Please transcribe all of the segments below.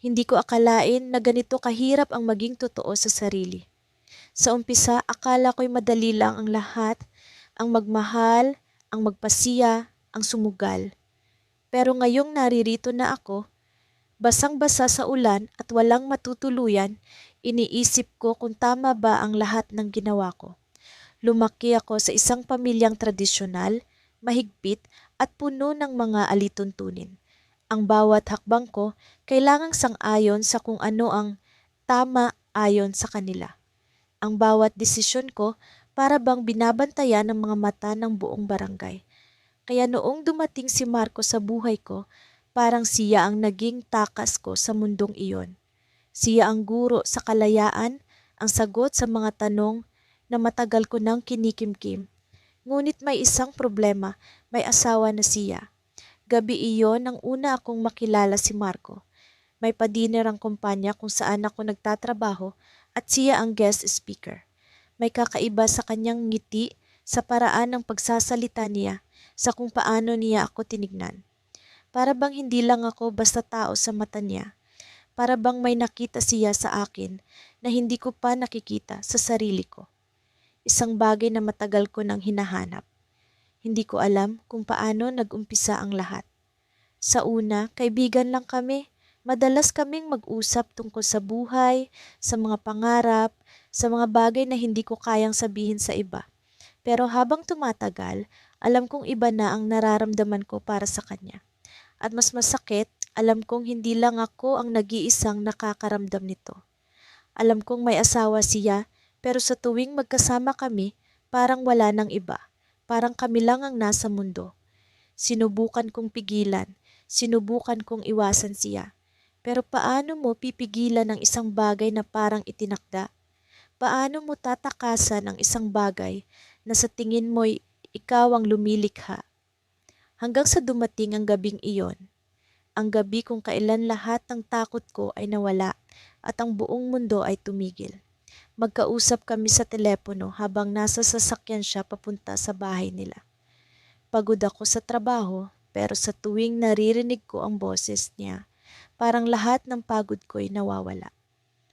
Hindi ko akalain na ganito kahirap ang maging totoo sa sarili. Sa umpisa, akala ko'y madali lang ang lahat, ang magmahal, ang magpasiya, ang sumugal. Pero ngayong naririto na ako, basang-basa sa ulan at walang matutuluyan, iniisip ko kung tama ba ang lahat ng ginawa ko. Lumaki ako sa isang pamilyang tradisyonal, mahigpit at puno ng mga alituntunin. Ang bawat hakbang ko kailangang sang-ayon sa kung ano ang tama ayon sa kanila. Ang bawat desisyon ko para bang binabantayan ng mga mata ng buong barangay. Kaya noong dumating si Marco sa buhay ko, parang siya ang naging takas ko sa mundong iyon. Siya ang guro sa kalayaan, ang sagot sa mga tanong na matagal ko nang kinikimkim. Ngunit may isang problema, may asawa na siya. Gabi iyon nang una akong makilala si Marco. May pa-dinner ang kumpanya kung saan ako nagtatrabaho at siya ang guest speaker. May kakaiba sa kanyang ngiti, sa paraan ng pagsasalita niya, sa kung paano niya ako tinignan. Para bang hindi lang ako basta tao sa mata niya. Para bang may nakita siya sa akin na hindi ko pa nakikita sa sarili ko. Isang bagay na matagal ko nang hinahanap. Hindi ko alam kung paano nag-umpisa ang lahat. Sa una, kaibigan lang kami. Madalas kaming mag-usap tungkol sa buhay, sa mga pangarap, sa mga bagay na hindi ko kayang sabihin sa iba. Pero habang tumatagal, alam kong iba na ang nararamdaman ko para sa kanya. At mas masakit, alam kong hindi lang ako ang nag-iisang nakakaramdam nito. Alam kong may asawa siya, pero sa tuwing magkasama kami, parang wala nang iba. Parang kami lang ang nasa mundo. Sinubukan kong pigilan, sinubukan kong iwasan siya. Pero paano mo pipigilan ang isang bagay na parang itinakda? Paano mo tatakasan ang isang bagay na sa tingin mo'y ikaw ang lumilikha? Hanggang sa dumating ang gabing iyon. Ang gabi kung kailan lahat ng takot ko ay nawala at ang buong mundo ay tumigil. Magkausap kami sa telepono habang nasa sasakyan siya papunta sa bahay nila. Pagod ako sa trabaho, pero sa tuwing naririnig ko ang boses niya, parang lahat ng pagod ko'y nawawala.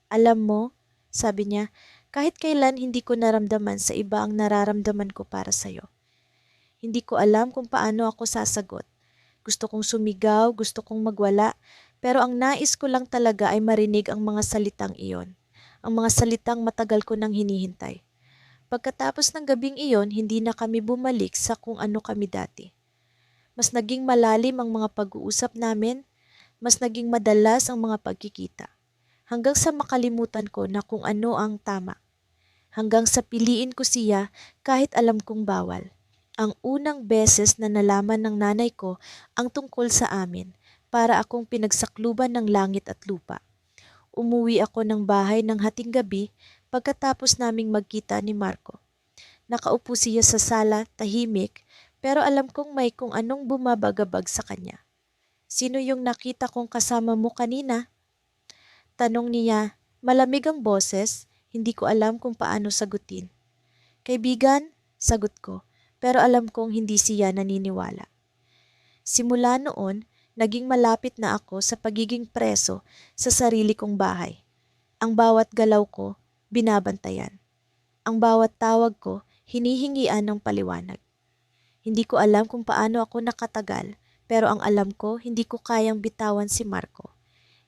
Alam mo, sabi niya, kahit kailan hindi ko naramdaman sa iba ang nararamdaman ko para sa'yo. Hindi ko alam kung paano ako sasagot. Gusto kong sumigaw, gusto kong magwala, pero ang nais ko lang talaga ay marinig ang mga salitang iyon. Ang mga salitang matagal ko nang hinihintay. Pagkatapos ng gabing iyon, hindi na kami bumalik sa kung ano kami dati. Mas naging malalim ang mga pag-uusap namin, mas naging madalas ang mga pagkikita. Hanggang sa makalimutan ko na kung ano ang tama. Hanggang sa piliin ko siya kahit alam kong bawal. Ang unang beses na nalaman ng nanay ko ang tungkol sa amin para akong pinagsakluban ng langit at lupa. Umuwi ako ng bahay ng hating gabi pagkatapos naming magkita ni Marco. Nakaupo siya sa sala, tahimik, pero alam kong may kung anong bumabagabag sa kanya. Sino yung nakita kong kasama mo kanina? Tanong niya, malamig ang boses, hindi ko alam kung paano sagutin. Kaibigan, sagot ko, pero alam kong hindi siya naniniwala. Simula noon, naging malapit na ako sa pagiging preso sa sarili kong bahay. Ang bawat galaw ko, binabantayan. Ang bawat tawag ko, hinihingian ng paliwanag. Hindi ko alam kung paano ako nakatagal, pero ang alam ko, hindi ko kayang bitawan si Marco.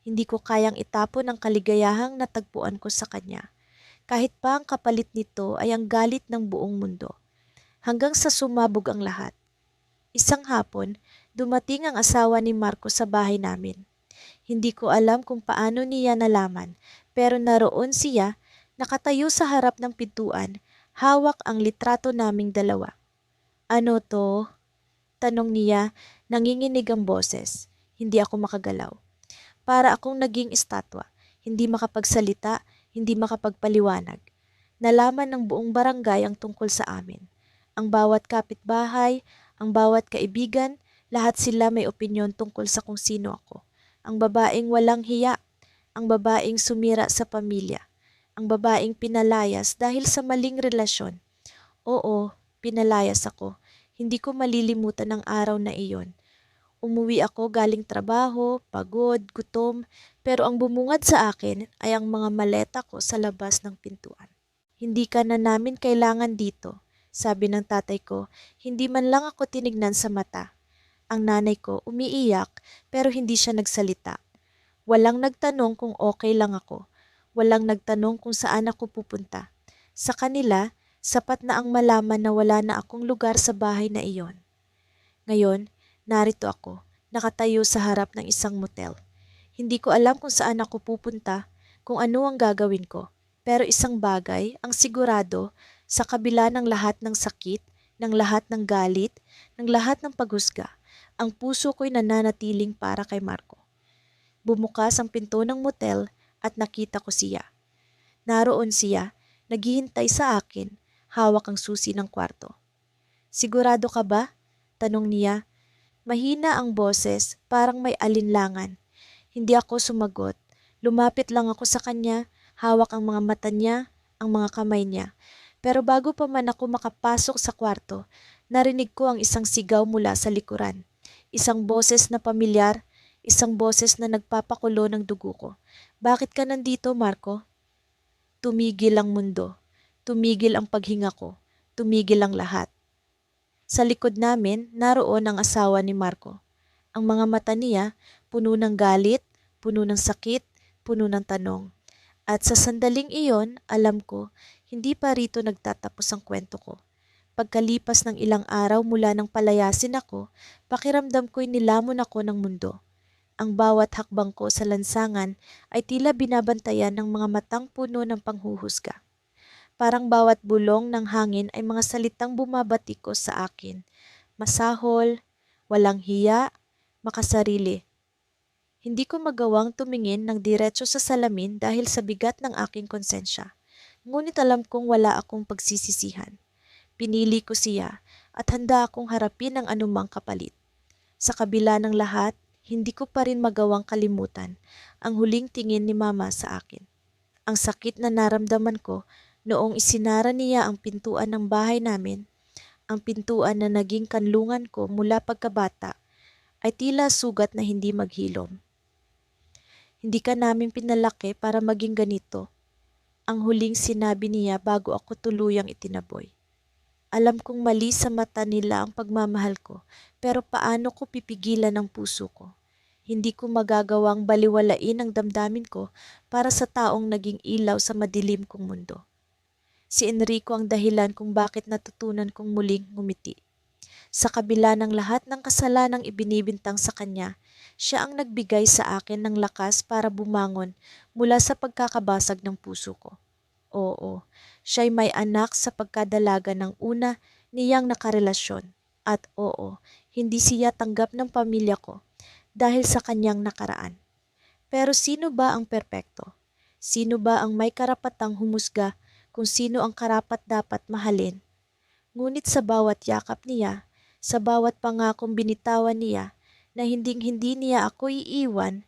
Hindi ko kayang itapon ang kaligayahang natagpuan ko sa kanya. Kahit pa ang kapalit nito ay ang galit ng buong mundo. Hanggang sa sumabog ang lahat. Isang hapon, dumating ang asawa ni Marco sa bahay namin. Hindi ko alam kung paano niya nalaman, pero naroon siya, nakatayo sa harap ng pintuan, hawak ang litrato naming dalawa. Ano to? Tanong niya, nanginginig ang boses. Hindi ako makagalaw. Para akong naging estatwa, hindi makapagsalita, hindi makapagpaliwanag. Nalaman ng buong barangay ang tungkol sa amin. Ang bawat kapitbahay, ang bawat kaibigan, lahat sila may opinyon tungkol sa kung sino ako. Ang babaeng walang hiya, ang babaeng sumira sa pamilya, ang babaeng pinalayas dahil sa maling relasyon. Oo, pinalayas ako. Hindi ko malilimutan ang araw na iyon. Umuwi ako galing trabaho, pagod, gutom, pero ang bumungad sa akin ay ang mga maleta ko sa labas ng pintuan. Hindi ka na namin kailangan dito, sabi ng tatay ko, hindi man lang ako tinignan sa mata. Ang nanay ko umiiyak pero hindi siya nagsalita. Walang nagtanong kung okay lang ako. Walang nagtanong kung saan ako pupunta. Sa kanila, sapat na ang malaman na wala na akong lugar sa bahay na iyon. Ngayon, narito ako, nakatayo sa harap ng isang motel. Hindi ko alam kung saan ako pupunta, kung ano ang gagawin ko. Pero isang bagay ang sigurado, sa kabila ng lahat ng sakit, ng lahat ng galit, ng lahat ng paghusga, ang puso ko'y nananatiling para kay Marco. Bumukas ang pinto ng motel at nakita ko siya. Naroon siya, naghihintay sa akin, hawak ang susi ng kwarto. Sigurado ka ba? Tanong niya. Mahina ang boses, parang may alinlangan. Hindi ako sumagot. Lumapit lang ako sa kanya, hawak ang mga mata niya, ang mga kamay niya. Pero bago pa man ako makapasok sa kwarto, narinig ko ang isang sigaw mula sa likuran. Isang boses na pamilyar, isang boses na nagpapakulo ng dugo ko. Bakit ka nandito, Marco? Tumigil ang mundo. Tumigil ang paghinga ko. Tumigil ang lahat. Sa likod namin, naroon ang asawa ni Marco. Ang mga mata niya, puno ng galit, puno ng sakit, puno ng tanong. At sa sandaling iyon, alam ko, hindi pa rito nagtatapos ang kwento ko. Pagkalipas ng ilang araw mula nang palayasin ako, pakiramdam ko'y nilamon ako ng mundo. Ang bawat hakbang ko sa lansangan ay tila binabantayan ng mga matang puno ng panghuhusga. Parang bawat bulong ng hangin ay mga salitang bumabatikos sa akin. Masahol, walang hiya, makasarili. Hindi ko magawang tumingin ng diretso sa salamin dahil sa bigat ng aking konsensya. Ngunit alam kong wala akong pagsisisihan. Pinili ko siya at handa akong harapin ang anumang kapalit. Sa kabila ng lahat, hindi ko pa rin magawang kalimutan ang huling tingin ni Mama sa akin. Ang sakit na naramdaman ko noong isinara niya ang pintuan ng bahay namin, ang pintuan na naging kanlungan ko mula pagkabata, ay tila sugat na hindi maghilom. Hindi ka namin pinalaki para maging ganito, ang huling sinabi niya bago ako tuluyang itinaboy. Alam kong mali sa mata nila ang pagmamahal ko, pero paano ko pipigilan ang puso ko? Hindi ko magagawang baliwalain ang damdamin ko para sa taong naging ilaw sa madilim kong mundo. Si Enrico ang dahilan kung bakit natutunan kong muling ngumiti. Sa kabila ng lahat ng kasalanang ibinibintang sa kanya, siya ang nagbigay sa akin ng lakas para bumangon mula sa pagkakabasag ng puso ko. Oo, siya'y may anak sa pagkadalaga ng una niyang nakarelasyon. At oo, hindi siya tanggap ng pamilya ko dahil sa kanyang nakaraan. Pero sino ba ang perpekto? Sino ba ang may karapatang humusga kung sino ang karapat-dapat mahalin? Ngunit sa bawat yakap niya, sa bawat pangakong binitawan niya na hinding-hindi niya ako iiwan,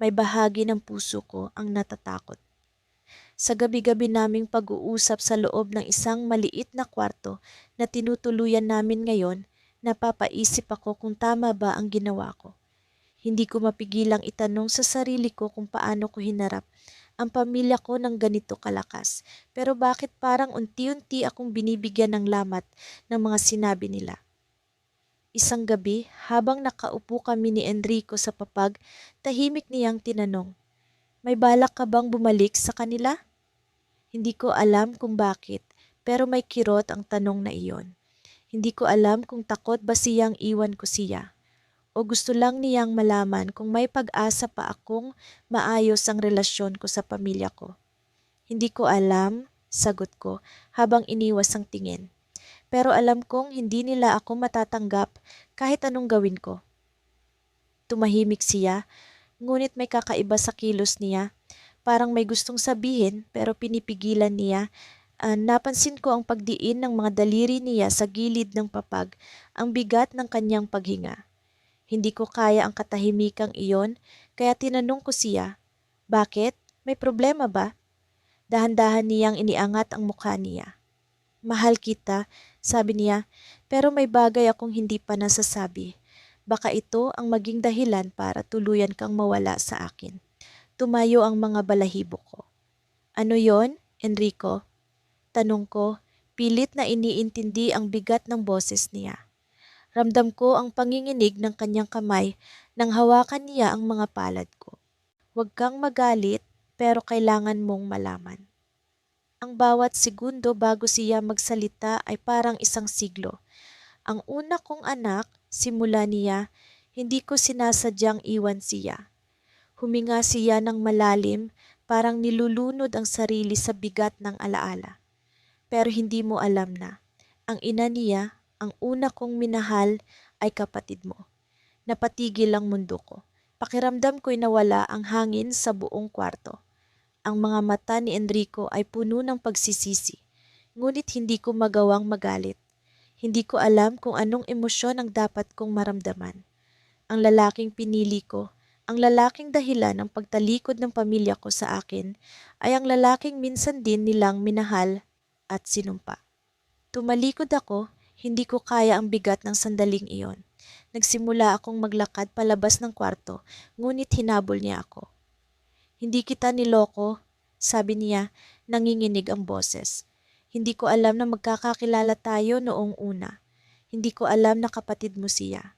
may bahagi ng puso ko ang natatakot. Sa gabi-gabi naming pag-uusap sa loob ng isang maliit na kwarto na tinutuluyan namin ngayon, napapaisip ako kung tama ba ang ginawa ko. Hindi ko mapigilang itanong sa sarili ko kung paano ko hinarap ang pamilya ko ng ganito kalakas. Pero bakit parang unti-unti akong binibigyan ng lamat ng mga sinabi nila? Isang gabi, habang nakaupo kami ni Enrico sa papag, tahimik niyang tinanong, "May balak ka bang bumalik sa kanila?" Hindi ko alam kung bakit, pero may kirot ang tanong na iyon. Hindi ko alam kung takot ba siyang iwan ko siya, o gusto lang niyang malaman kung may pag-asa pa akong maayos ang relasyon ko sa pamilya ko. Hindi ko alam, sagot ko habang iniwas ang tingin. Pero alam kong hindi nila ako matatanggap kahit anong gawin ko. Tumahimik siya, ngunit may kakaiba sa kilos niya. Parang may gustong sabihin pero pinipigilan niya. Napansin ko ang pagdiin ng mga daliri niya sa gilid ng papag, ang bigat ng kanyang paghinga. Hindi ko kaya ang katahimikang iyon, kaya tinanong ko siya, "Bakit? May problema ba?" Dahan-dahan niyang iniangat ang mukha niya. "Mahal kita," sabi niya, "pero may bagay akong hindi pa nasasabi. Baka ito ang maging dahilan para tuluyan kang mawala sa akin. Tumayo ang mga balahibo ko. Ano yon, Enrico? Tanong ko, pilit na iniintindi ang bigat ng boses niya. Ramdam ko ang panginginig ng kanyang kamay nang hawakan niya ang mga palad ko. Huwag kang magalit, pero kailangan mong malaman. Ang bawat segundo bago siya magsalita ay parang isang siglo. Ang una kong anak, simula niya, hindi ko sinasadyang iwan siya. Huminga siya ng malalim, parang nilulunod ang sarili sa bigat ng alaala. Pero hindi mo alam na, ang ina niya, ang una kong minahal, ay kapatid mo. Napatigil ang mundo ko. Pakiramdam ko'y nawala ang hangin sa buong kwarto. Ang mga mata ni Enrico ay puno ng pagsisisi, ngunit hindi ko magawang magalit. Hindi ko alam kung anong emosyon ang dapat kong maramdaman. Ang lalaking pinili ko, ang lalaking dahilan ng pagtalikod ng pamilya ko sa akin, ay ang lalaking minsan din nilang minahal at sinumpa. Tumalikod ako, hindi ko kaya ang bigat ng sandaling iyon. Nagsimula akong maglakad palabas ng kwarto, ngunit hinabol niya ako. Hindi kita niloko, sabi niya, nanginginig ang boses. Hindi ko alam na magkakakilala tayo noong una. Hindi ko alam na kapatid mo siya.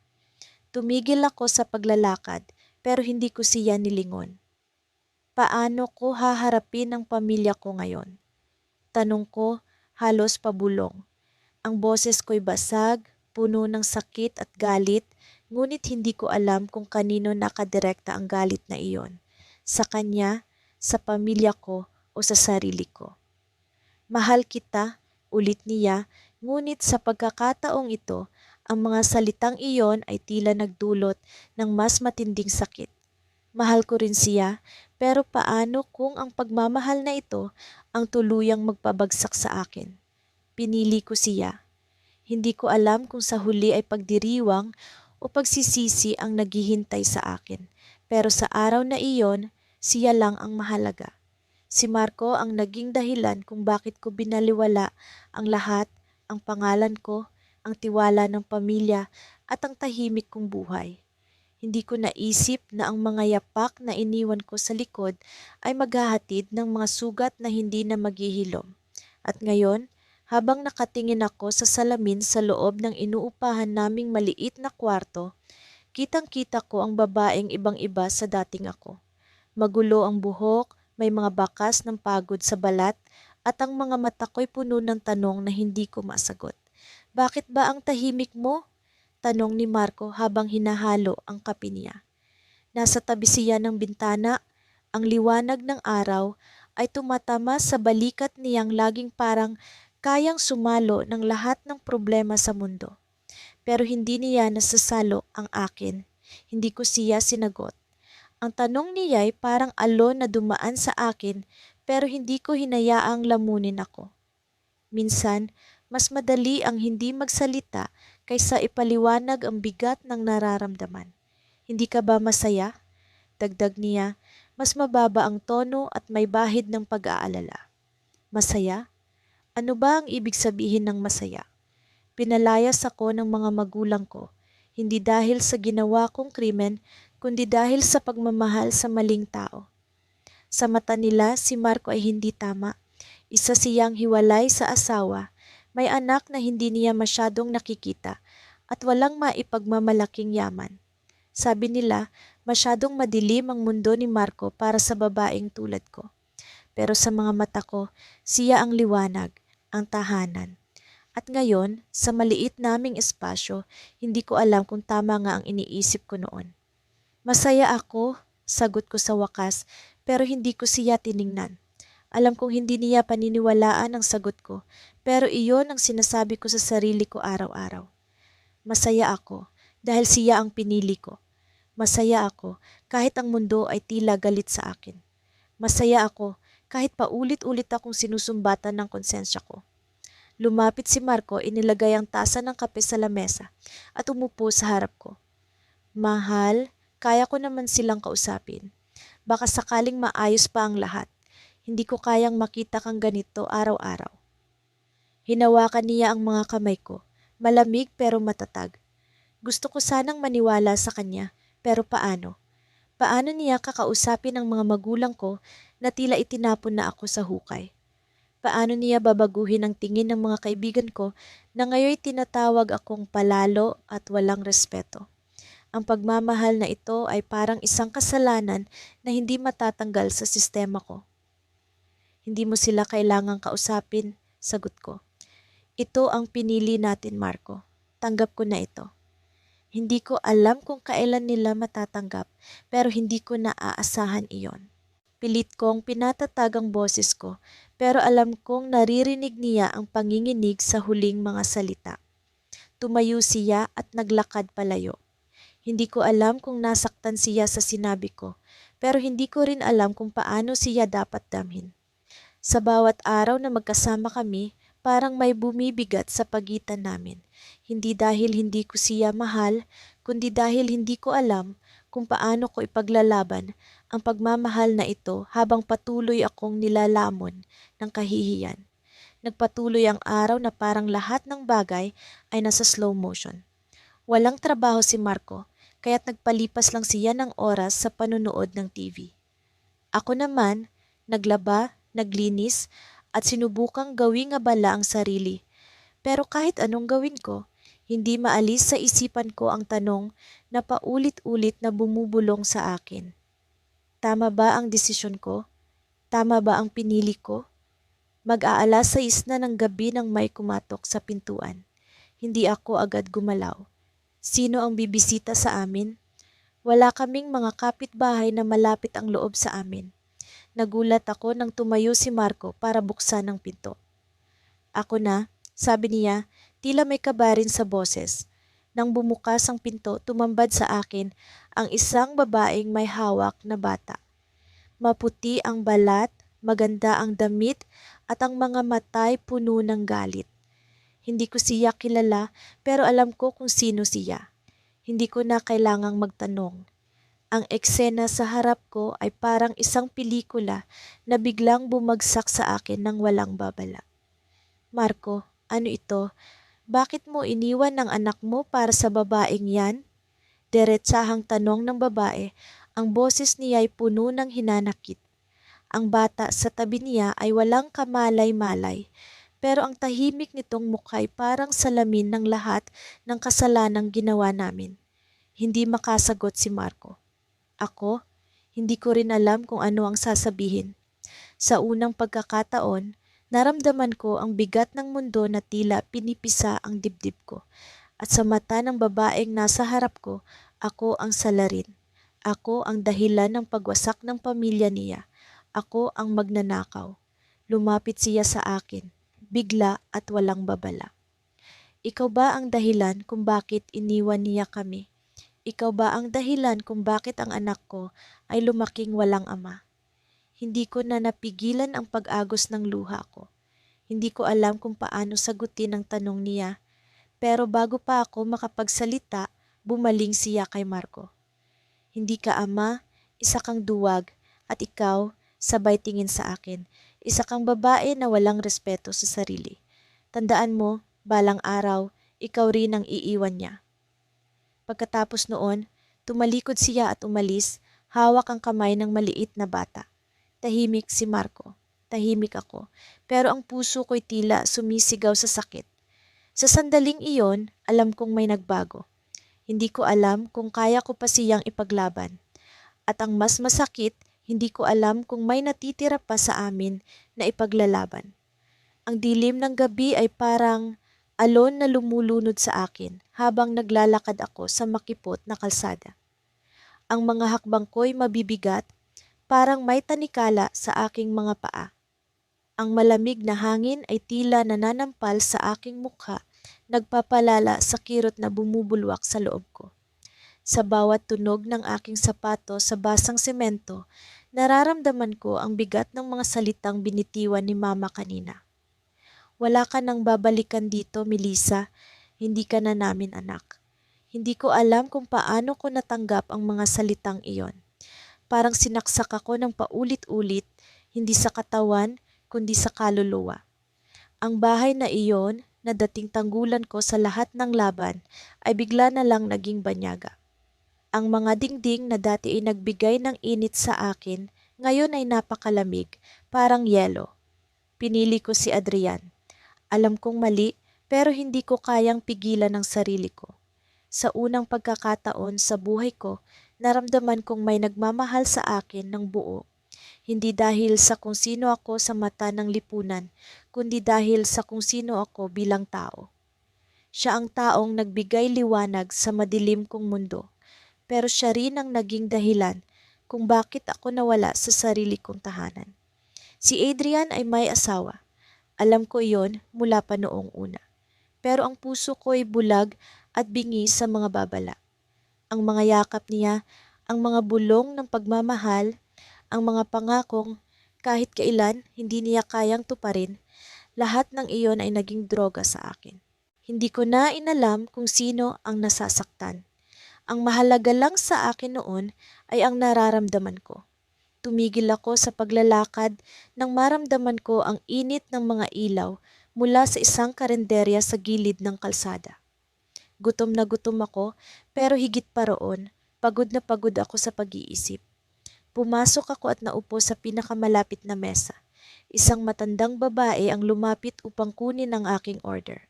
Tumigil ako sa paglalakad, pero hindi ko siya nilingon. Paano ko haharapin ang pamilya ko ngayon? Tanong ko, halos pabulong. Ang boses ko'y basag, puno ng sakit at galit, ngunit hindi ko alam kung kanino nakadirekta ang galit na iyon. Sa kanya, sa pamilya ko o sa sarili ko. Mahal kita, ulit niya, ngunit sa pagkakataong ito, ang mga salitang iyon ay tila nagdulot ng mas matinding sakit. Mahal ko rin siya, pero paano kung ang pagmamahal na ito ang tuluyang magpabagsak sa akin? Pinili ko siya. Hindi ko alam kung sa huli ay pagdiriwang o pagsisisi ang naghihintay sa akin. Pero sa araw na iyon, siya lang ang mahalaga. Si Marco ang naging dahilan kung bakit ko binaliwala ang lahat, ang pangalan ko, ang tiwala ng pamilya at ang tahimik kong buhay. Hindi ko naisip na ang mga yapak na iniwan ko sa likod ay maghahatid ng mga sugat na hindi na maghihilom. At ngayon, habang nakatingin ako sa salamin sa loob ng inuupahan naming maliit na kwarto, kitang-kita ko ang babaeng ibang-iba sa dating ako. Magulo ang buhok, may mga bakas ng pagod sa balat, at ang mga mata ko'y puno ng tanong na hindi ko masagot. Bakit ba ang tahimik mo? Tanong ni Marco habang hinahalo ang kape niya. Nasa tabi siya ng bintana, ang liwanag ng araw ay tumatama sa balikat niyang laging parang kayang sumalo ng lahat ng problema sa mundo. Pero hindi niya nasasalo ang akin. Hindi ko siya sinagot. Ang tanong niya ay parang alon na dumaan sa akin pero hindi ko hinayaang lamunin ako. Minsan, mas madali ang hindi magsalita kaysa ipaliwanag ang bigat ng nararamdaman. Hindi ka ba masaya? Dagdag niya, mas mababa ang tono at may bahid ng pag-aalala. Masaya? Ano ba ang ibig sabihin ng masaya? Pinalayas ako ng mga magulang ko, hindi dahil sa ginawa kong krimen, kundi dahil sa pagmamahal sa maling tao. Sa mata nila, si Marco ay hindi tama. Isa siyang hiwalay sa asawa, may anak na hindi niya masyadong nakikita, at walang maipagmamalaking yaman. Sabi nila, masyadong madilim ang mundo ni Marco para sa babaeng tulad ko. Pero sa mga mata ko, siya ang liwanag, ang tahanan. At ngayon, sa maliit naming espasyo, hindi ko alam kung tama nga ang iniisip ko noon. Masaya ako, sagot ko sa wakas, pero hindi ko siya tiningnan. Alam kong hindi niya paniniwalaan ang sagot ko, pero iyon ang sinasabi ko sa sarili ko araw-araw. Masaya ako dahil siya ang pinili ko. Masaya ako kahit ang mundo ay tila galit sa akin. Masaya ako kahit paulit-ulit akong sinusumbatan ng konsensya ko. Lumapit si Marco, inilagay ang tasa ng kape sa lamesa at umupo sa harap ko. Mahal, kaya ko naman silang kausapin. Baka sakaling maayos pa ang lahat. Hindi ko kayang makita kang ganito araw-araw. Hinawakan niya ang mga kamay ko, malamig pero matatag. Gusto ko sanang maniwala sa kanya, pero paano? Paano niya kakausapin ang mga magulang ko na tila itinapon na ako sa hukay? Paano niya babaguhin ang tingin ng mga kaibigan ko na ngayon tinatawag akong palalo at walang respeto? Ang pagmamahal na ito ay parang isang kasalanan na hindi matatanggal sa sistema ko. Hindi mo sila kailangang kausapin, sagot ko. Ito ang pinili natin, Marco. Tanggap ko na ito. Hindi ko alam kung kailan nila matatanggap, pero hindi ko naaasahan iyon. Pilit kong pinatatag ang boses ko, pero alam kong naririnig niya ang panginginig sa huling mga salita. Tumayo siya at naglakad palayo. Hindi ko alam kung nasaktan siya sa sinabi ko, pero hindi ko rin alam kung paano siya dapat damhin. Sa bawat araw na magkasama kami, parang may bumibigat sa pagitan namin. Hindi dahil hindi ko siya mahal, kundi dahil hindi ko alam kung paano ko ipaglalaban ang pagmamahal na ito habang patuloy akong nilalamon ng kahihiyan. Nagpatuloy ang araw na parang lahat ng bagay ay nasa slow motion. Walang trabaho si Marco, kaya't nagpalipas lang siya ng oras sa panunood ng TV. Ako naman, naglaba, naglinis, at sinubukang gawing abala ang sarili. Pero kahit anong gawin ko, hindi maalis sa isipan ko ang tanong na paulit-ulit na bumubulong sa akin. Tama ba ang desisyon ko? Tama ba ang pinili ko? Mag-aalas 6 na ng gabi nang may kumatok sa pintuan. Hindi ako agad gumalaw. Sino ang bibisita sa amin? Wala kaming mga kapitbahay na malapit ang loob sa amin. Nagulat ako nang tumayo si Marco para buksan ang pinto. Ako na, sabi niya, tila may kaba rin sa boses. Nang bumukas ang pinto, tumambad sa akin ang isang babaeng may hawak na bata. Maputi ang balat, maganda ang damit, at ang mga mata'y puno ng galit. Hindi ko siya kilala pero alam ko kung sino siya. Hindi ko na kailangang magtanong. Ang eksena sa harap ko ay parang isang pelikula na biglang bumagsak sa akin ng walang babala. Marco, ano ito? Bakit mo iniwan ang anak mo para sa babaeng yan? Diretsahang tanong ng babae, ang boses niya ay puno ng hinanakit. Ang bata sa tabi niya ay walang kamalay-malay, pero ang tahimik nitong mukha ay parang salamin ng lahat ng kasalanang ginawa namin. Hindi makasagot si Marco. Ako, hindi ko rin alam kung ano ang sasabihin. Sa unang pagkakataon, naramdaman ko ang bigat ng mundo na tila pinipisa ang dibdib ko. At sa mata ng babaeng nasa harap ko, ako ang salarin. Ako ang dahilan ng pagwasak ng pamilya niya. Ako ang magnanakaw. Lumapit siya sa akin, bigla at walang babala. Ikaw ba ang dahilan kung bakit iniwan niya kami? Ikaw ba ang dahilan kung bakit ang anak ko ay lumaking walang ama? Hindi ko na napigilan ang pag-agos ng luha ko. Hindi ko alam kung paano sagutin ang tanong niya, pero bago pa ako makapagsalita, bumaling siya kay Marco. Hindi ka ama, isa kang duwag, at ikaw, sabay tingin sa akin, isa kang babae na walang respeto sa sarili. Tandaan mo, balang araw, ikaw rin ang iiwan niya. Pagkatapos noon, tumalikod siya at umalis, hawak ang kamay ng maliit na bata. Tahimik si Marco, tahimik ako, pero ang puso ko'y tila sumisigaw sa sakit. Sa sandaling iyon, alam kong may nagbago. Hindi ko alam kung kaya ko pa siyang ipaglaban. At ang mas masakit, hindi ko alam kung may natitira pa sa amin na ipaglalaban. Ang dilim ng gabi ay parang alon na lumulunod sa akin habang naglalakad ako sa makipot na kalsada. Ang mga hakbang ko'y mabibigat, parang may tanikala sa aking mga paa. Ang malamig na hangin ay tila nananampal sa aking mukha, nagpapalala sa kirot na bumubulwak sa loob ko. Sa bawat tunog ng aking sapato sa basang semento, nararamdaman ko ang bigat ng mga salitang binitiwan ni Mama kanina. Wala ka nang babalikan dito, Melissa. Hindi ka na namin anak. Hindi ko alam kung paano ko natanggap ang mga salitang iyon. Parang sinaksak ako ng paulit-ulit, hindi sa katawan, kundi sa kaluluwa. Ang bahay na iyon, na dating tanggulan ko sa lahat ng laban ay bigla na lang naging banyaga. Ang mga dingding na dati ay nagbigay ng init sa akin, ngayon ay napakalamig, parang yelo. Pinili ko si Adrian. Alam kong mali, pero hindi ko kayang pigilan ang sarili ko. Sa unang pagkakataon sa buhay ko, naramdaman kong may nagmamahal sa akin ng buo. Hindi dahil sa kung sino ako sa mata ng lipunan, kundi dahil sa kung sino ako bilang tao. Siya ang taong nagbigay liwanag sa madilim kong mundo, pero siya rin ang naging dahilan kung bakit ako nawala sa sarili kong tahanan. Si Adrian ay may asawa. Alam ko iyon mula pa noong una. Pero ang puso ko ay bulag at bingi sa mga babala. Ang mga yakap niya, ang mga bulong ng pagmamahal, ang mga pangakong kahit kailan hindi niya kayang tuparin, lahat ng iyon ay naging droga sa akin. Hindi ko na inalam kung sino ang nasasaktan. Ang mahalaga lang sa akin noon ay ang nararamdaman ko. Tumigil ako sa paglalakad nang maramdaman ko ang init ng mga ilaw mula sa isang karenderya sa gilid ng kalsada. Gutom na gutom ako, pero higit pa roon, pagod na pagod ako sa pag-iisip. Pumasok ako at naupo sa pinakamalapit na mesa. Isang matandang babae ang lumapit upang kunin ang aking order.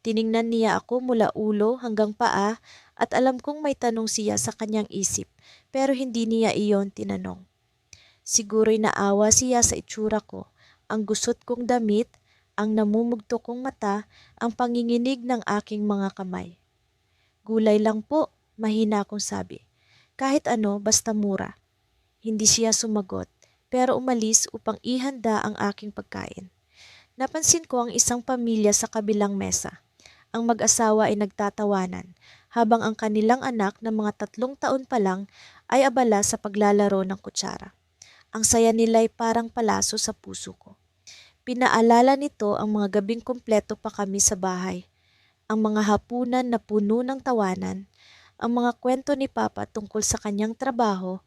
Tiningnan niya ako mula ulo hanggang paa at alam kong may tanong siya sa kanyang isip, pero hindi niya iyon tinanong. Siguro'y naawa siya sa itsura ko, ang gusot kong damit, ang namumugto kong mata, ang panginginig ng aking mga kamay. Gulay lang po, mahina akong sabi. Kahit ano, basta mura. Hindi siya sumagot, pero umalis upang ihanda ang aking pagkain. Napansin ko ang isang pamilya sa kabilang mesa. Ang mag-asawa ay nagtatawanan, habang ang kanilang anak na mga 3 taon pa lang ay abala sa paglalaro ng kutsara. Ang saya nila'y parang palaso sa puso ko. Pinaalala nito ang mga gabing kumpleto pa kami sa bahay, ang mga hapunan na puno ng tawanan, ang mga kwento ni Papa tungkol sa kanyang trabaho,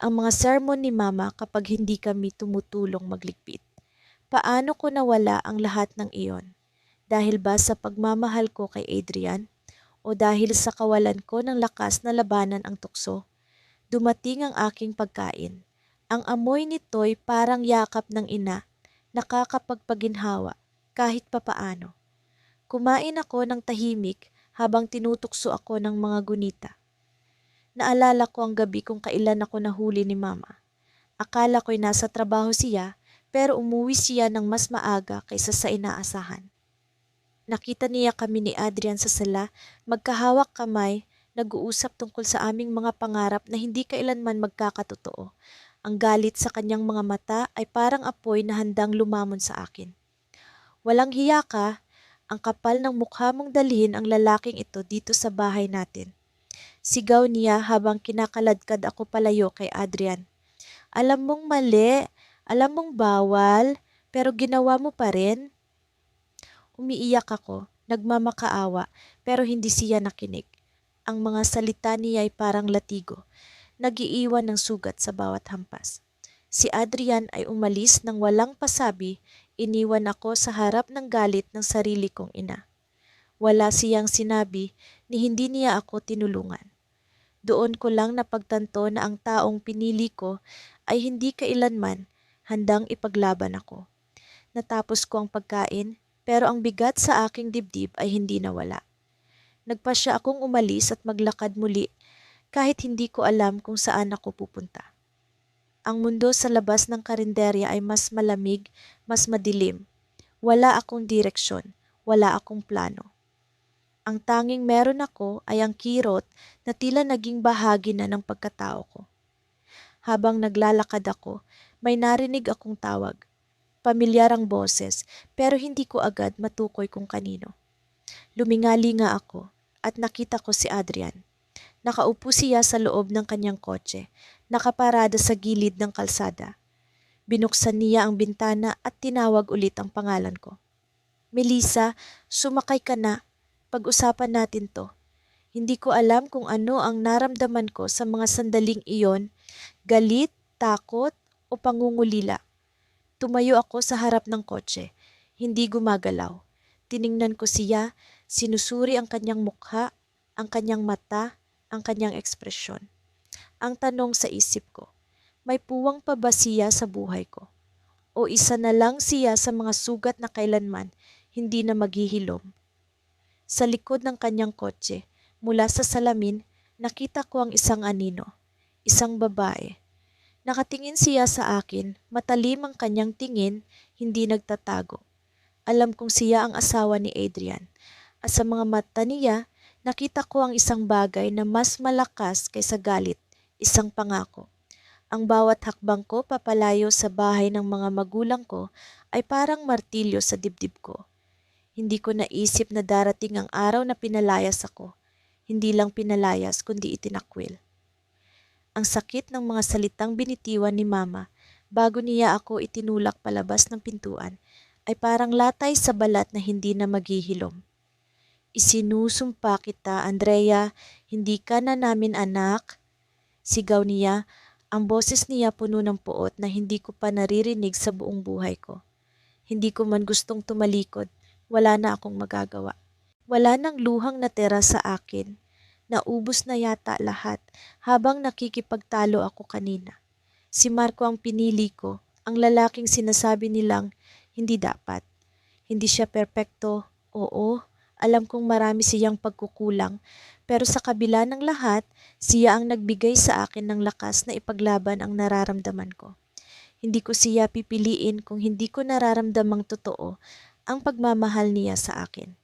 ang mga sermon ni Mama kapag hindi kami tumutulong magligpit. Paano ko nawala ang lahat ng iyon? Dahil ba sa pagmamahal ko kay Adrian? O dahil sa kawalan ko ng lakas na labanan ang tukso? Dumating ang aking pagkain. Ang amoy nito'y parang yakap ng ina, nakakapagpaginhawa kahit papaano. Kumain ako ng tahimik habang tinutukso ako ng mga gunita. Naalala ko ang gabi kung kailan ako nahuli ni Mama. Akala ko'y nasa trabaho siya, pero umuwi siya ng mas maaga kaysa sa inaasahan. Nakita niya kami ni Adrian sa sala, magkahawak kamay, nag-uusap tungkol sa aming mga pangarap na hindi kailanman magkakatotoo. Ang galit sa kanyang mga mata ay parang apoy na handang lumamon sa akin. Walang hiya ka, ang kapal ng mukha mong dalhin ang lalaking ito dito sa bahay natin. Sigaw niya habang kinakaladkad ako palayo kay Adrian. Alam mong mali, alam mong bawal, pero ginawa mo pa rin. Umiiyak ako, nagmamakaawa, pero hindi siya nakinig. Ang mga salita niya ay parang latigo, nag-iiwan ng sugat sa bawat hampas. Si Adrian ay umalis nang walang pasabi, iniwan ako sa harap ng galit ng sarili kong ina. Wala siyang sinabi ni hindi niya ako tinulungan. Doon ko lang napagtanto na ang taong pinili ko ay hindi kailanman handang ipaglaban ako. Natapos ko ang pagkain, pero ang bigat sa aking dibdib ay hindi nawala. Nagpasya akong umalis at maglakad muli kahit hindi ko alam kung saan ako pupunta. Ang mundo sa labas ng karinderya ay mas malamig, mas madilim. Wala akong direksyon, wala akong plano. Ang tanging meron ako ay ang kirot na tila naging bahagi na ng pagkatao ko. Habang naglalakad ako, may narinig akong tawag. Pamilyar ang boses, pero hindi ko agad matukoy kung kanino. Lumingali nga ako at nakita ko si Adrian. Nakaupo siya sa loob ng kanyang kotse, nakaparada sa gilid ng kalsada. Binuksan niya ang bintana at tinawag ulit ang pangalan ko. Melissa, sumakay ka na. Pag-usapan natin to. Hindi ko alam kung ano ang naramdaman ko sa mga sandaling iyon, galit, takot, o pangungulila. Tumayo ako sa harap ng kotse, hindi gumagalaw. Tiningnan ko siya, sinusuri ang kanyang mukha, ang kanyang mata, ang kanyang ekspresyon. Ang tanong sa isip ko, may puwang pa ba siya sa buhay ko? O isa na lang siya sa mga sugat na kailanman hindi na maghihilom? Sa likod ng kanyang kotse, mula sa salamin, nakita ko ang isang anino, isang babae. Nakatingin siya sa akin, matalim ang kanyang tingin, hindi nagtatago. Alam kong siya ang asawa ni Adrian. At sa mga mata niya, nakita ko ang isang bagay na mas malakas kaysa galit, isang pangako. Ang bawat hakbang ko papalayo sa bahay ng mga magulang ko ay parang martilyo sa dibdib ko. Hindi ko naisip na darating ang araw na pinalayas ako. Hindi lang pinalayas kundi itinakwil. Ang sakit ng mga salitang binitiwan ni Mama bago niya ako itinulak palabas ng pintuan ay parang latay sa balat na hindi na maghihilom. Isinusumpa kita, Andrea, hindi ka na namin anak. Sigaw niya, ang boses niya puno ng puot na hindi ko pa naririnig sa buong buhay ko. Hindi ko man gustong tumalikod, wala na akong magagawa. Wala nang luhang natira sa akin. Naubos na yata lahat habang nakikipagtalo ako kanina. Si Marco ang pinili ko, ang lalaking sinasabi nilang hindi dapat. Hindi siya perpekto, oo, alam kong marami siyang pagkukulang, pero sa kabila ng lahat, siya ang nagbigay sa akin ng lakas na ipaglaban ang nararamdaman ko. Hindi ko siya pipiliin kung hindi ko nararamdamang totoo ang pagmamahal niya sa akin.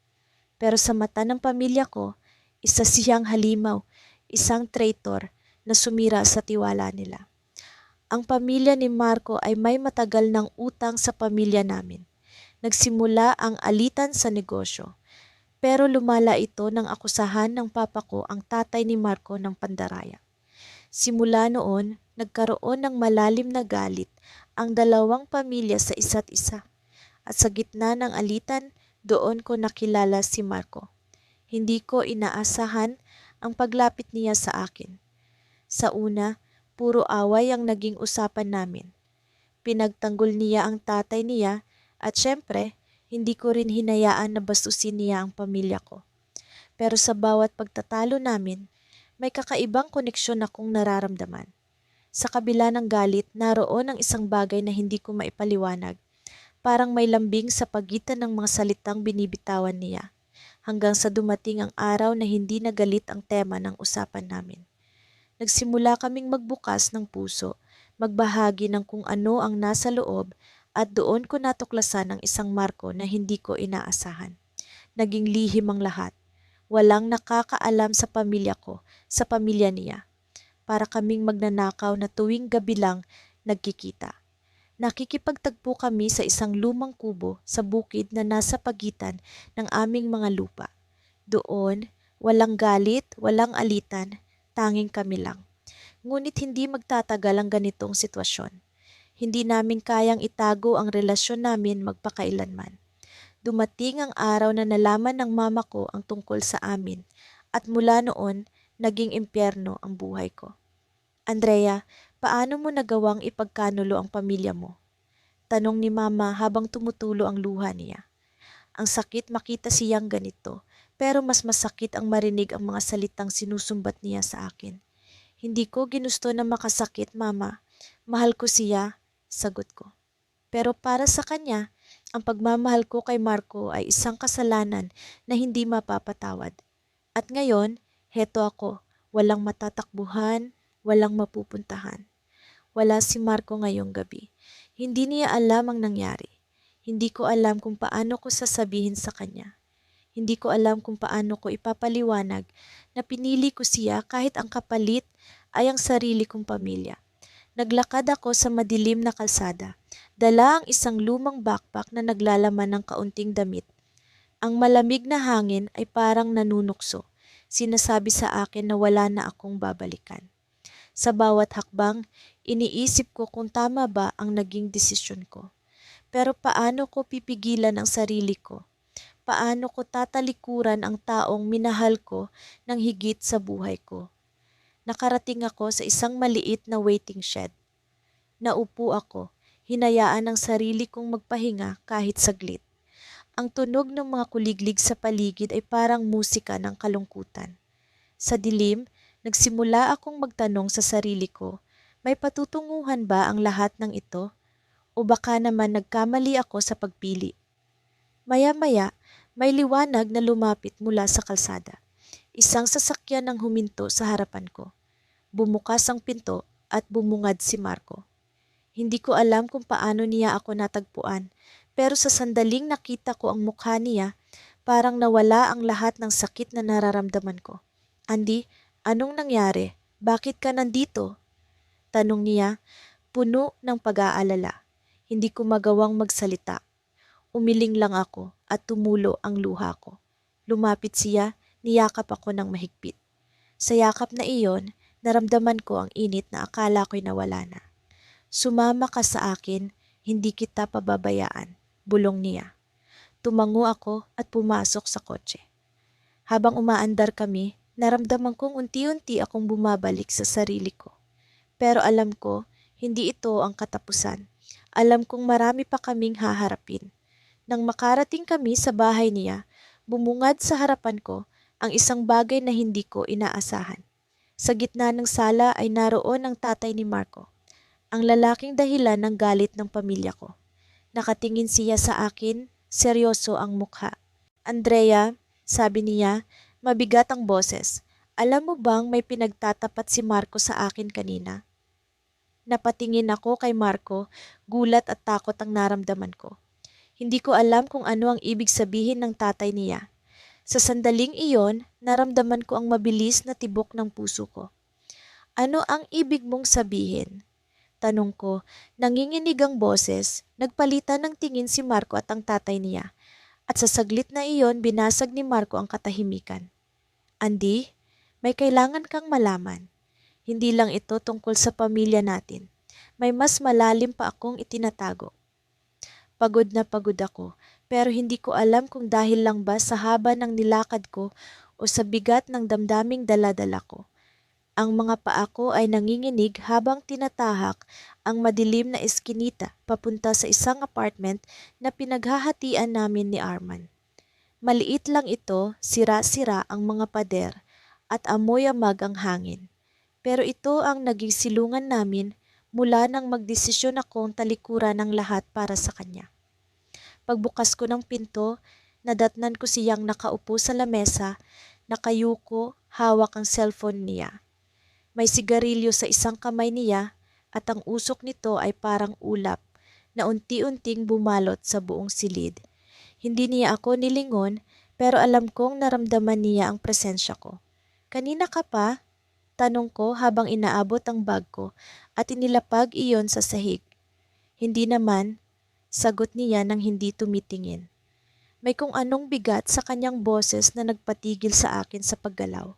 Pero sa mata ng pamilya ko, isa siyang halimaw, isang traitor na sumira sa tiwala nila. Ang pamilya ni Marco ay may matagal ng utang sa pamilya namin. Nagsimula ang alitan sa negosyo, pero lumala ito ng akusahan ng papa ko ang tatay ni Marco ng pandaraya. Simula noon, nagkaroon ng malalim na galit ang dalawang pamilya sa isa't isa. At sa gitna ng alitan, doon ko nakilala si Marco. Hindi ko inaasahan ang paglapit niya sa akin. Sa una, puro away ang naging usapan namin. Pinagtanggol niya ang tatay niya at syempre, hindi ko rin hinayaan na bastusin niya ang pamilya ko. Pero sa bawat pagtatalo namin, may kakaibang koneksyon akong nararamdaman. Sa kabila ng galit, naroon ang isang bagay na hindi ko maipaliwanag. Parang may lambing sa pagitan ng mga salitang binibitawan niya. Hanggang sa dumating ang araw na hindi na galit ang tema ng usapan namin. Nagsimula kaming magbukas ng puso, magbahagi ng kung ano ang nasa loob at doon ko natuklasan ang isang Marco na hindi ko inaasahan. Naging lihim ang lahat. Walang nakakaalam sa pamilya ko, sa pamilya niya. Para kaming magnanakaw na tuwing gabi lang nagkikita. Nakikipagtagpo kami sa isang lumang kubo sa bukid na nasa pagitan ng aming mga lupa. Doon, walang galit, walang alitan, tanging kami lang. Ngunit hindi magtatagal ang ganitong sitwasyon. Hindi namin kayang itago ang relasyon namin magpakailanman. Dumating ang araw na nalaman ng mama ko ang tungkol sa amin at mula noon, naging impyerno ang buhay ko. Andrea, paano mo nagawang ipagkanulo ang pamilya mo? Tanong ni Mama habang tumutulo ang luha niya. Ang sakit makita siyang ganito, pero mas masakit ang marinig ang mga salitang sinusumbat niya sa akin. Hindi ko ginusto na makasakit, Mama. Mahal ko siya, sagot ko. Pero para sa kanya, ang pagmamahal ko kay Marco ay isang kasalanan na hindi mapapatawad. At ngayon, heto ako, walang matatakbuhan, walang mapupuntahan. Wala si Marco ngayong gabi. Hindi niya alam ang nangyari. Hindi ko alam kung paano ko sasabihin sa kanya. Hindi ko alam kung paano ko ipapaliwanag na pinili ko siya kahit ang kapalit ay ang sarili kong pamilya. Naglakad ako sa madilim na kalsada. Dala ang isang lumang backpack na naglalaman ng kaunting damit. Ang malamig na hangin ay parang nanunukso. Sinasabi sa akin na wala na akong babalikan. Sa bawat hakbang, iniisip ko kung tama ba ang naging desisyon ko. Pero paano ko pipigilan ang sarili ko? Paano ko tatalikuran ang taong minahal ko ng higit sa buhay ko? Nakarating ako sa isang maliit na waiting shed. Naupo ako, hinayaan ang sarili kong magpahinga kahit saglit. Ang tunog ng mga kuliglig sa paligid ay parang musika ng kalungkutan. Sa dilim, nagsimula akong magtanong sa sarili ko, may patutunguhan ba ang lahat ng ito? O baka naman nagkamali ako sa pagpili? Maya-maya, may liwanag na lumapit mula sa kalsada. Isang sasakyan ang huminto sa harapan ko. Bumukas ang pinto at bumungad si Marco. Hindi ko alam kung paano niya ako natagpuan, pero sa sandaling nakita ko ang mukha niya, parang nawala ang lahat ng sakit na nararamdaman ko. Andy, anong nangyari? Bakit ka nandito? Tanong niya, puno ng pag-aalala. Hindi ko magawang magsalita. Umiling lang ako at tumulo ang luha ko. Lumapit siya, niyakap ako ng mahigpit. Sa yakap na iyon, naramdaman ko ang init na akala ko'y nawala na. Sumama ka sa akin, hindi kita pababayaan, bulong niya. Tumango ako at pumasok sa kotse. Habang umaandar kami, naramdaman kong unti-unti akong bumabalik sa sarili ko. Pero alam ko, hindi ito ang katapusan. Alam kong marami pa kaming haharapin. Nang makarating kami sa bahay niya, bumungad sa harapan ko ang isang bagay na hindi ko inaasahan. Sa gitna ng sala ay naroon ang tatay ni Marco, ang lalaking dahilan ng galit ng pamilya ko. Nakatingin siya sa akin, seryoso ang mukha. Andrea, sabi niya, mabigat ang boses. Alam mo bang may pinagtatapat si Marco sa akin kanina? Napatingin ako kay Marco, gulat at takot ang naramdaman ko. Hindi ko alam kung ano ang ibig sabihin ng tatay niya. Sa sandaling iyon, naramdaman ko ang mabilis na tibok ng puso ko. Ano ang ibig mong sabihin? Tanong ko, nanginginig ang boses, nagpalitan ng tingin si Marco at ang tatay niya. At sa saglit na iyon, binasag ni Marco ang katahimikan. Andy, may kailangan kang malaman. Hindi lang ito tungkol sa pamilya natin. May mas malalim pa akong itinatago. Pagod na pagod ako, pero hindi ko alam kung dahil lang ba sa haba ng nilakad ko o sa bigat ng damdaming dala-dala ko. Ang mga paa ko ay nanginginig habang tinatahak ang madilim na eskinita papunta sa isang apartment na pinaghahatian namin ni Arman. Maliit lang ito, sira-sira ang mga pader at amoy-amag ang hangin. Pero ito ang naging silungan namin mula nang magdesisyon akong talikuran ng lahat para sa kanya. Pagbukas ko ng pinto, nadatnan ko siyang nakaupo sa lamesa, nakayuko, hawak ang cellphone niya. May sigarilyo sa isang kamay niya at ang usok nito ay parang ulap na unti-unting bumalot sa buong silid. Hindi niya ako nilingon pero alam kong naramdaman niya ang presensya ko. Kanina ka pa? Tanong ko habang inaabot ang bag ko at inilapag iyon sa sahig. Hindi naman, sagot niya nang hindi tumitingin. May kung anong bigat sa kanyang boses na nagpatigil sa akin sa paggalaw.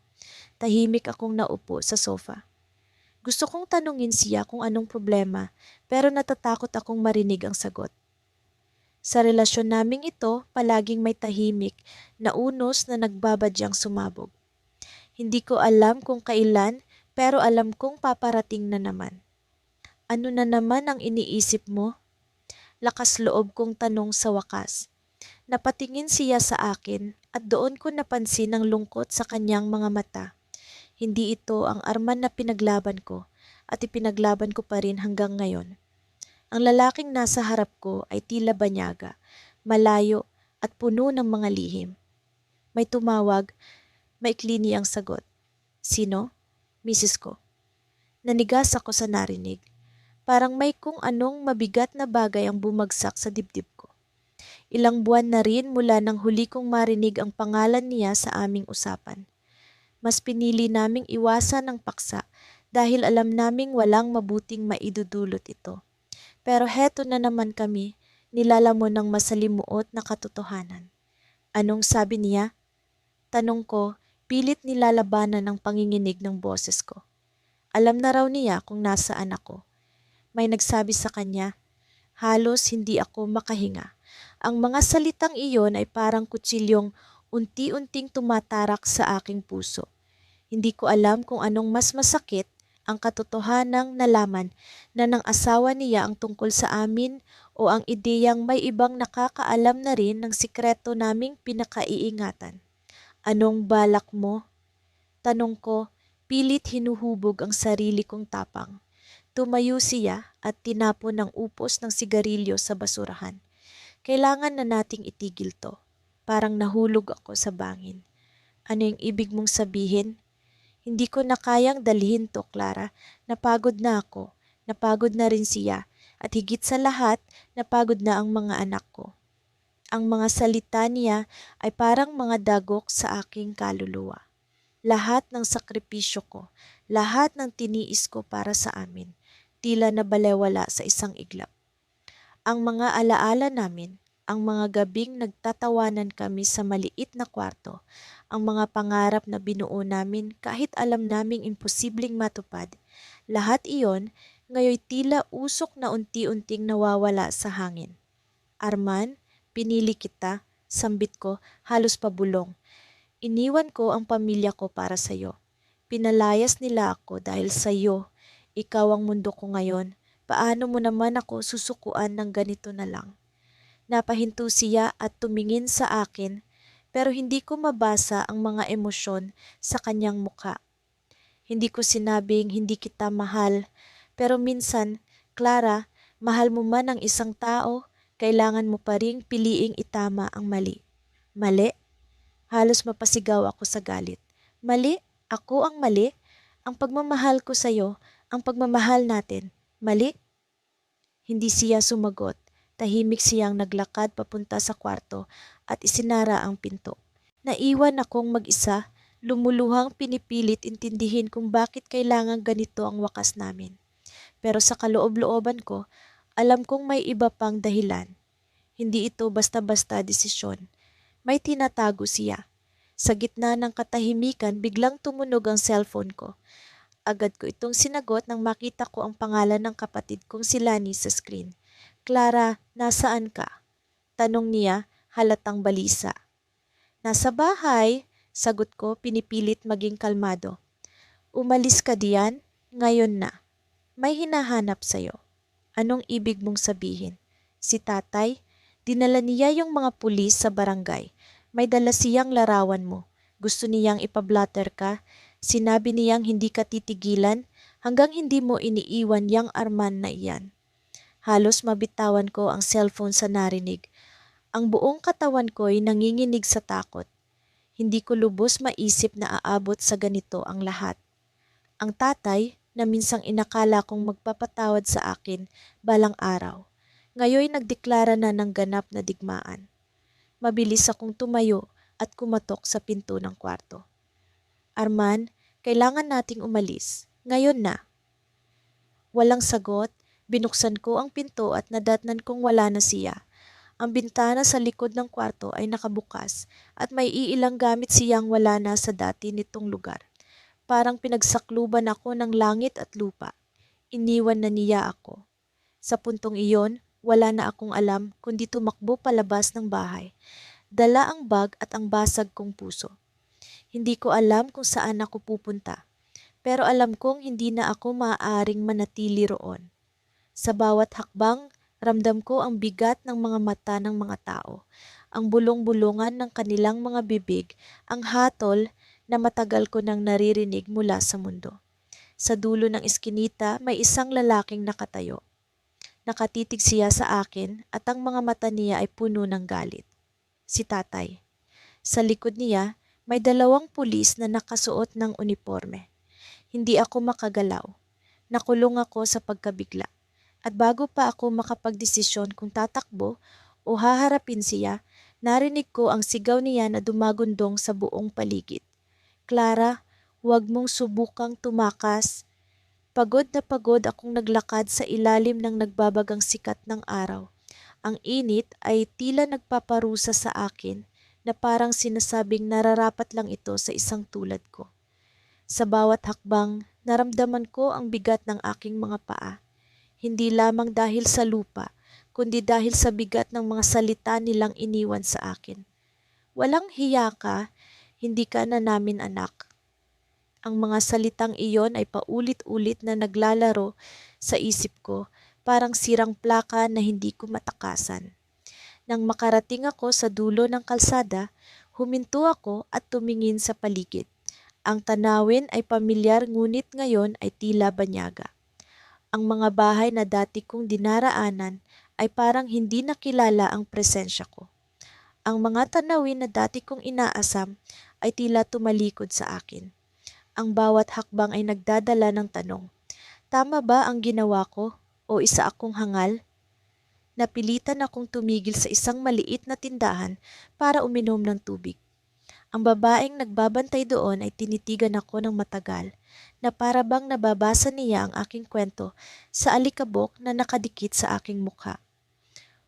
Tahimik akong naupo sa sofa. Gusto kong tanungin siya kung anong problema pero natatakot akong marinig ang sagot. Sa relasyon naming ito, palaging may tahimik na unos na nagbabadyang sumabog. Hindi ko alam kung kailan pero alam kong paparating na naman. Ano na naman ang iniisip mo? Lakas loob kong tanong sa wakas. Napatingin siya sa akin at doon ko napansin ang lungkot sa kanyang mga mata. Hindi ito ang Arman na pinaglaban ko at ipinaglaban ko pa rin hanggang ngayon. Ang lalaking nasa harap ko ay tila banyaga, malayo at puno ng mga lihim. May tumawag, maikli niyang sagot. Sino? Misis ko. Nanigas ako sa narinig. Parang may kung anong mabigat na bagay ang bumagsak sa dibdib ko. Ilang buwan na rin mula nang huli kong marinig ang pangalan niya sa aming usapan. Mas pinili naming iwasan ang paksa dahil alam naming walang mabuting maidudulot ito. Pero heto na naman kami, nilalamon ng masalimuot na katotohanan. Anong sabi niya? Tanong ko, pilit nilalabanan ng panginginig ng boses ko. Alam na raw niya kung nasaan ako. May nagsabi sa kanya, halos hindi ako makahinga. Ang mga salitang iyon ay parang kutsilyong unti-unting tumatarak sa aking puso. Hindi ko alam kung anong mas masakit, ang katotohanang nalaman na ng asawa niya ang tungkol sa amin o ang ideyang may ibang nakakaalam na rin ng sikreto naming pinakaiingatan. Anong balak mo? Tanong ko, pilit hinuhubog ang sarili kong tapang. Tumayo siya at tinapon ng upos ng sigarilyo sa basurahan. Kailangan na nating itigil to. Parang nahulog ako sa bangin. Ano yung ibig mong sabihin? Hindi ko na kayang dalhin to, Clara. Napagod na ako. Napagod na rin siya. At higit sa lahat, napagod na ang mga anak ko. Ang mga salita niya ay parang mga dagok sa aking kaluluwa. Lahat ng sakripisyo ko, lahat ng tiniis ko para sa amin, tila nabalewala sa isang iglap. Ang mga alaala namin, ang mga gabing nagtatawanan kami sa maliit na kwarto, ang mga pangarap na binuo namin kahit alam naming imposibleng matupad, lahat iyon ngayoy tila usok na unti-unting nawawala sa hangin. Arman, pinili kita, sambit ko, halos pabulong. Iniwan ko ang pamilya ko para sa'yo. Pinalayas nila ako dahil sa'yo. Ikaw ang mundo ko ngayon. Paano mo naman ako susukuan ng ganito na lang? Napahinto siya at tumingin sa akin pero hindi ko mabasa ang mga emosyon sa kanyang muka. Hindi ko sinabing hindi kita mahal pero minsan, Clara, mahal mo man ang isang tao, kailangan mo pa ring piliing itama ang mali. Mali? Halos mapasigaw ako sa galit. Mali? Ako ang mali? Ang pagmamahal ko sa'yo, ang pagmamahal natin. Mali? Hindi siya sumagot. Tahimik siyang naglakad papunta sa kwarto at isinara ang pinto. Naiwan akong mag-isa, lumuluhang pinipilit intindihin kung bakit kailangan ganito ang wakas namin. Pero sa kaloob-looban ko, alam kong may iba pang dahilan. Hindi ito basta-basta desisyon. May tinatago siya. Sa gitna ng katahimikan, biglang tumunog ang cellphone ko. Agad ko itong sinagot nang makita ko ang pangalan ng kapatid kong si Lani sa screen. Clara, nasaan ka? Tanong niya, halatang balisa. Nasa bahay, sagot ko, pinipilit maging kalmado. Umalis ka diyan? Ngayon na. May hinahanap sa'yo. Anong ibig mong sabihin? Si tatay? Dinala niya yung mga pulis sa barangay. May dala siyang larawan mo. Gusto niyang ipablatter ka. Sinabi niyang hindi ka titigilan hanggang hindi mo iniiwan yang Arman na iyan. Halos mabitawan ko ang cellphone sa narinig. Ang buong katawan ko'y nanginginig sa takot. Hindi ko lubos maisip na aabot sa ganito ang lahat. Ang tatay na minsang inakala kong magpapatawad sa akin balang araw, ngayoy nagdeklara na ng ganap na digmaan. Mabilis akong tumayo at kumatok sa pinto ng kwarto. Arman, kailangan nating umalis. Ngayon na. Walang sagot, binuksan ko ang pinto at nadatnan kong wala na siya. Ang bintana sa likod ng kwarto ay nakabukas at may iilang gamit siyang wala na sa dati nitong lugar. Parang pinagsakluban ako ng langit at lupa. Iniwan na niya ako. Sa puntong iyon, wala na akong alam kundi tumakbo palabas ng bahay. Dala ang bag at ang basag kong puso. Hindi ko alam kung saan ako pupunta. Pero alam kong hindi na ako maaaring manatili roon. Sa bawat hakbang, ramdam ko ang bigat ng mga mata ng mga tao, ang bulong-bulungan ng kanilang mga bibig, ang hatol na matagal ko nang naririnig mula sa mundo. Sa dulo ng iskinita may isang lalaking nakatayo. Nakatitig siya sa akin at ang mga mata niya ay puno ng galit. Si tatay. Sa likod niya may dalawang pulis na nakasuot ng uniforme. Hindi ako makagalaw. Nakulong ako sa pagkabigla. At bago pa ako makapagdesisyon kung tatakbo o haharapin siya, narinig ko ang sigaw niya na dumagundong sa buong paligid. Clara, huwag mong subukang tumakas. Pagod na pagod akong naglakad sa ilalim ng nagbabagang sikat ng araw. Ang init ay tila nagpaparusa sa akin na parang sinasabing nararapat lang ito sa isang tulad ko. Sa bawat hakbang, naramdaman ko ang bigat ng aking mga paa. Hindi lamang dahil sa lupa, kundi dahil sa bigat ng mga salita nilang iniwan sa akin. Walang hiya ka, hindi ka na namin anak. Ang mga salitang iyon ay paulit-ulit na naglalaro sa isip ko, parang sirang plaka na hindi ko matakasan. Nang makarating ako sa dulo ng kalsada, huminto ako at tumingin sa paligid. Ang tanawin ay pamilyar ngunit ngayon ay tila banyaga. Ang mga bahay na dati kong dinaraanan ay parang hindi nakilala ang presensya ko. Ang mga tanawin na dati kong inaasam ay tila tumalikod sa akin. Ang bawat hakbang ay nagdadala ng tanong, tama ba ang ginawa ko o isa akong hangal? Napilitan akong tumigil sa isang maliit na tindahan para uminom ng tubig. Ang babaeng nagbabantay doon ay tinitigan ako ng matagal na para bang nababasa niya ang aking kwento sa alikabok na nakadikit sa aking mukha.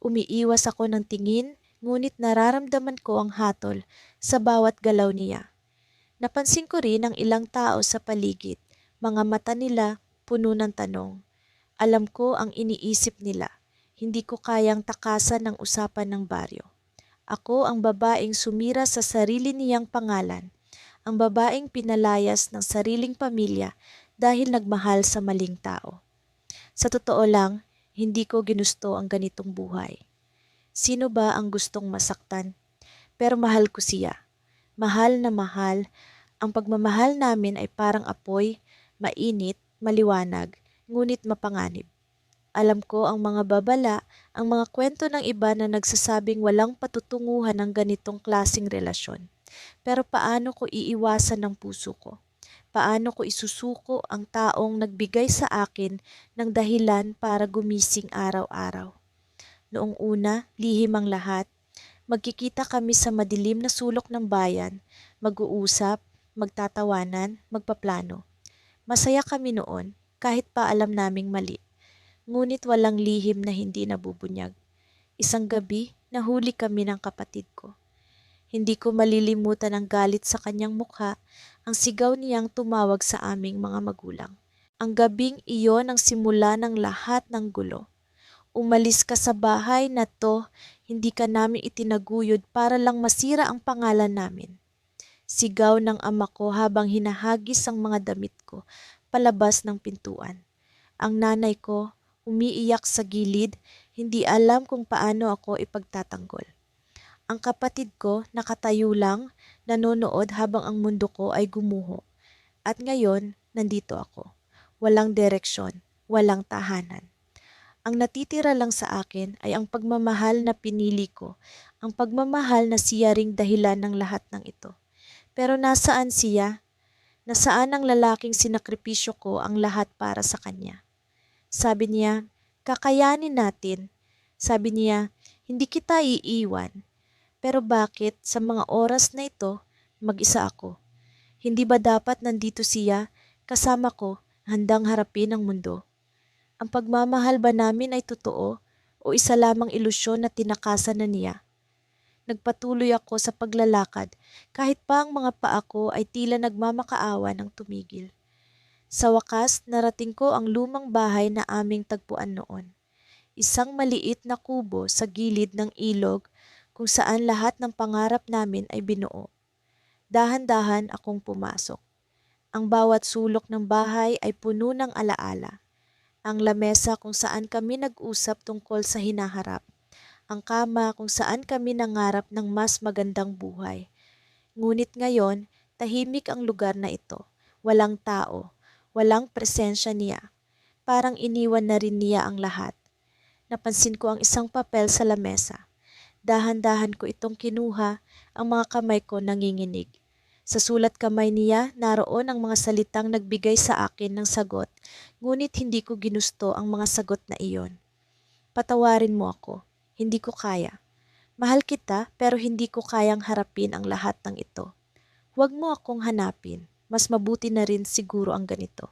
Umiiwas ako ng tingin ngunit nararamdaman ko ang hatol sa bawat galaw niya. Napansin ko rin ang ilang tao sa paligid, mga mata nila puno ng tanong. Alam ko ang iniisip nila, hindi ko kayang takasan ng usapan ng baryo. Ako ang babaeng sumira sa sarili niyang pangalan, ang babaeng pinalayas ng sariling pamilya dahil nagmahal sa maling tao. Sa totoo lang, hindi ko ginusto ang ganitong buhay. Sino ba ang gustong masaktan? Pero mahal ko siya. Mahal na mahal. Ang pagmamahal namin ay parang apoy, mainit, maliwanag, ngunit mapanganib. Alam ko ang mga babala, ang mga kwento ng iba na nagsasabing walang patutunguhan ng ganitong klasing relasyon. Pero paano ko iiwasan ng puso ko? Paano ko isusuko ang taong nagbigay sa akin ng dahilan para gumising araw-araw? Noong una, lihim ang lahat. Magkikita kami sa madilim na sulok ng bayan, mag-uusap, magtatawanan, magpaplano. Masaya kami noon, kahit pa alam naming mali. Ngunit walang lihim na hindi nabubunyag. Isang gabi, nahuli kami ng kapatid ko. Hindi ko malilimutan ang galit sa kanyang mukha, ang sigaw niyang tumawag sa aming mga magulang. Ang gabing iyon ang simula ng lahat ng gulo. Umalis ka sa bahay na to, hindi ka namin itinaguyod para lang masira ang pangalan namin. Sigaw ng ama ko habang hinahagis ang mga damit ko palabas ng pintuan. Ang nanay ko, umiiyak sa gilid, hindi alam kung paano ako ipagtatanggol. Ang kapatid ko, nakatayo lang, nanonood habang ang mundo ko ay gumuho. At ngayon, nandito ako. Walang direksyon, walang tahanan. Ang natitira lang sa akin ay ang pagmamahal na pinili ko, ang pagmamahal na siya ring dahilan ng lahat ng ito. Pero nasaan siya? Nasaan ang lalaking sinakripisyo ko ang lahat para sa kanya? Sabi niya, kakayanin natin. Sabi niya, hindi kita iiwan. Pero bakit sa mga oras na ito, mag-isa ako? Hindi ba dapat nandito siya, kasama ko, handang harapin ang mundo? Ang pagmamahal ba namin ay totoo o isa lamang ilusyon na tinakasan na niya? Nagpatuloy ako sa paglalakad kahit pa ang mga paa ko ay tila nagmamakaawa ng tumigil. Sa wakas, narating ko ang lumang bahay na aming tagpuan noon. Isang maliit na kubo sa gilid ng ilog kung saan lahat ng pangarap namin ay binuo. Dahan-dahan akong pumasok. Ang bawat sulok ng bahay ay puno ng alaala. Ang lamesa kung saan kami nag-usap tungkol sa hinaharap. Ang kama kung saan kami nangarap ng mas magandang buhay. Ngunit ngayon, tahimik ang lugar na ito. Walang tao, walang presensya niya. Parang iniwan na rin niya ang lahat. Napansin ko ang isang papel sa lamesa. Dahan-dahan ko itong kinuha, ang mga kamay ko nanginginig. Sa sulat kamay niya, naroon ang mga salitang nagbigay sa akin ng sagot, ngunit hindi ko ginusto ang mga sagot na iyon. Patawarin mo ako, hindi ko kaya. Mahal kita pero hindi ko kayang harapin ang lahat ng ito. Huwag mo akong hanapin, mas mabuti na rin siguro ang ganito.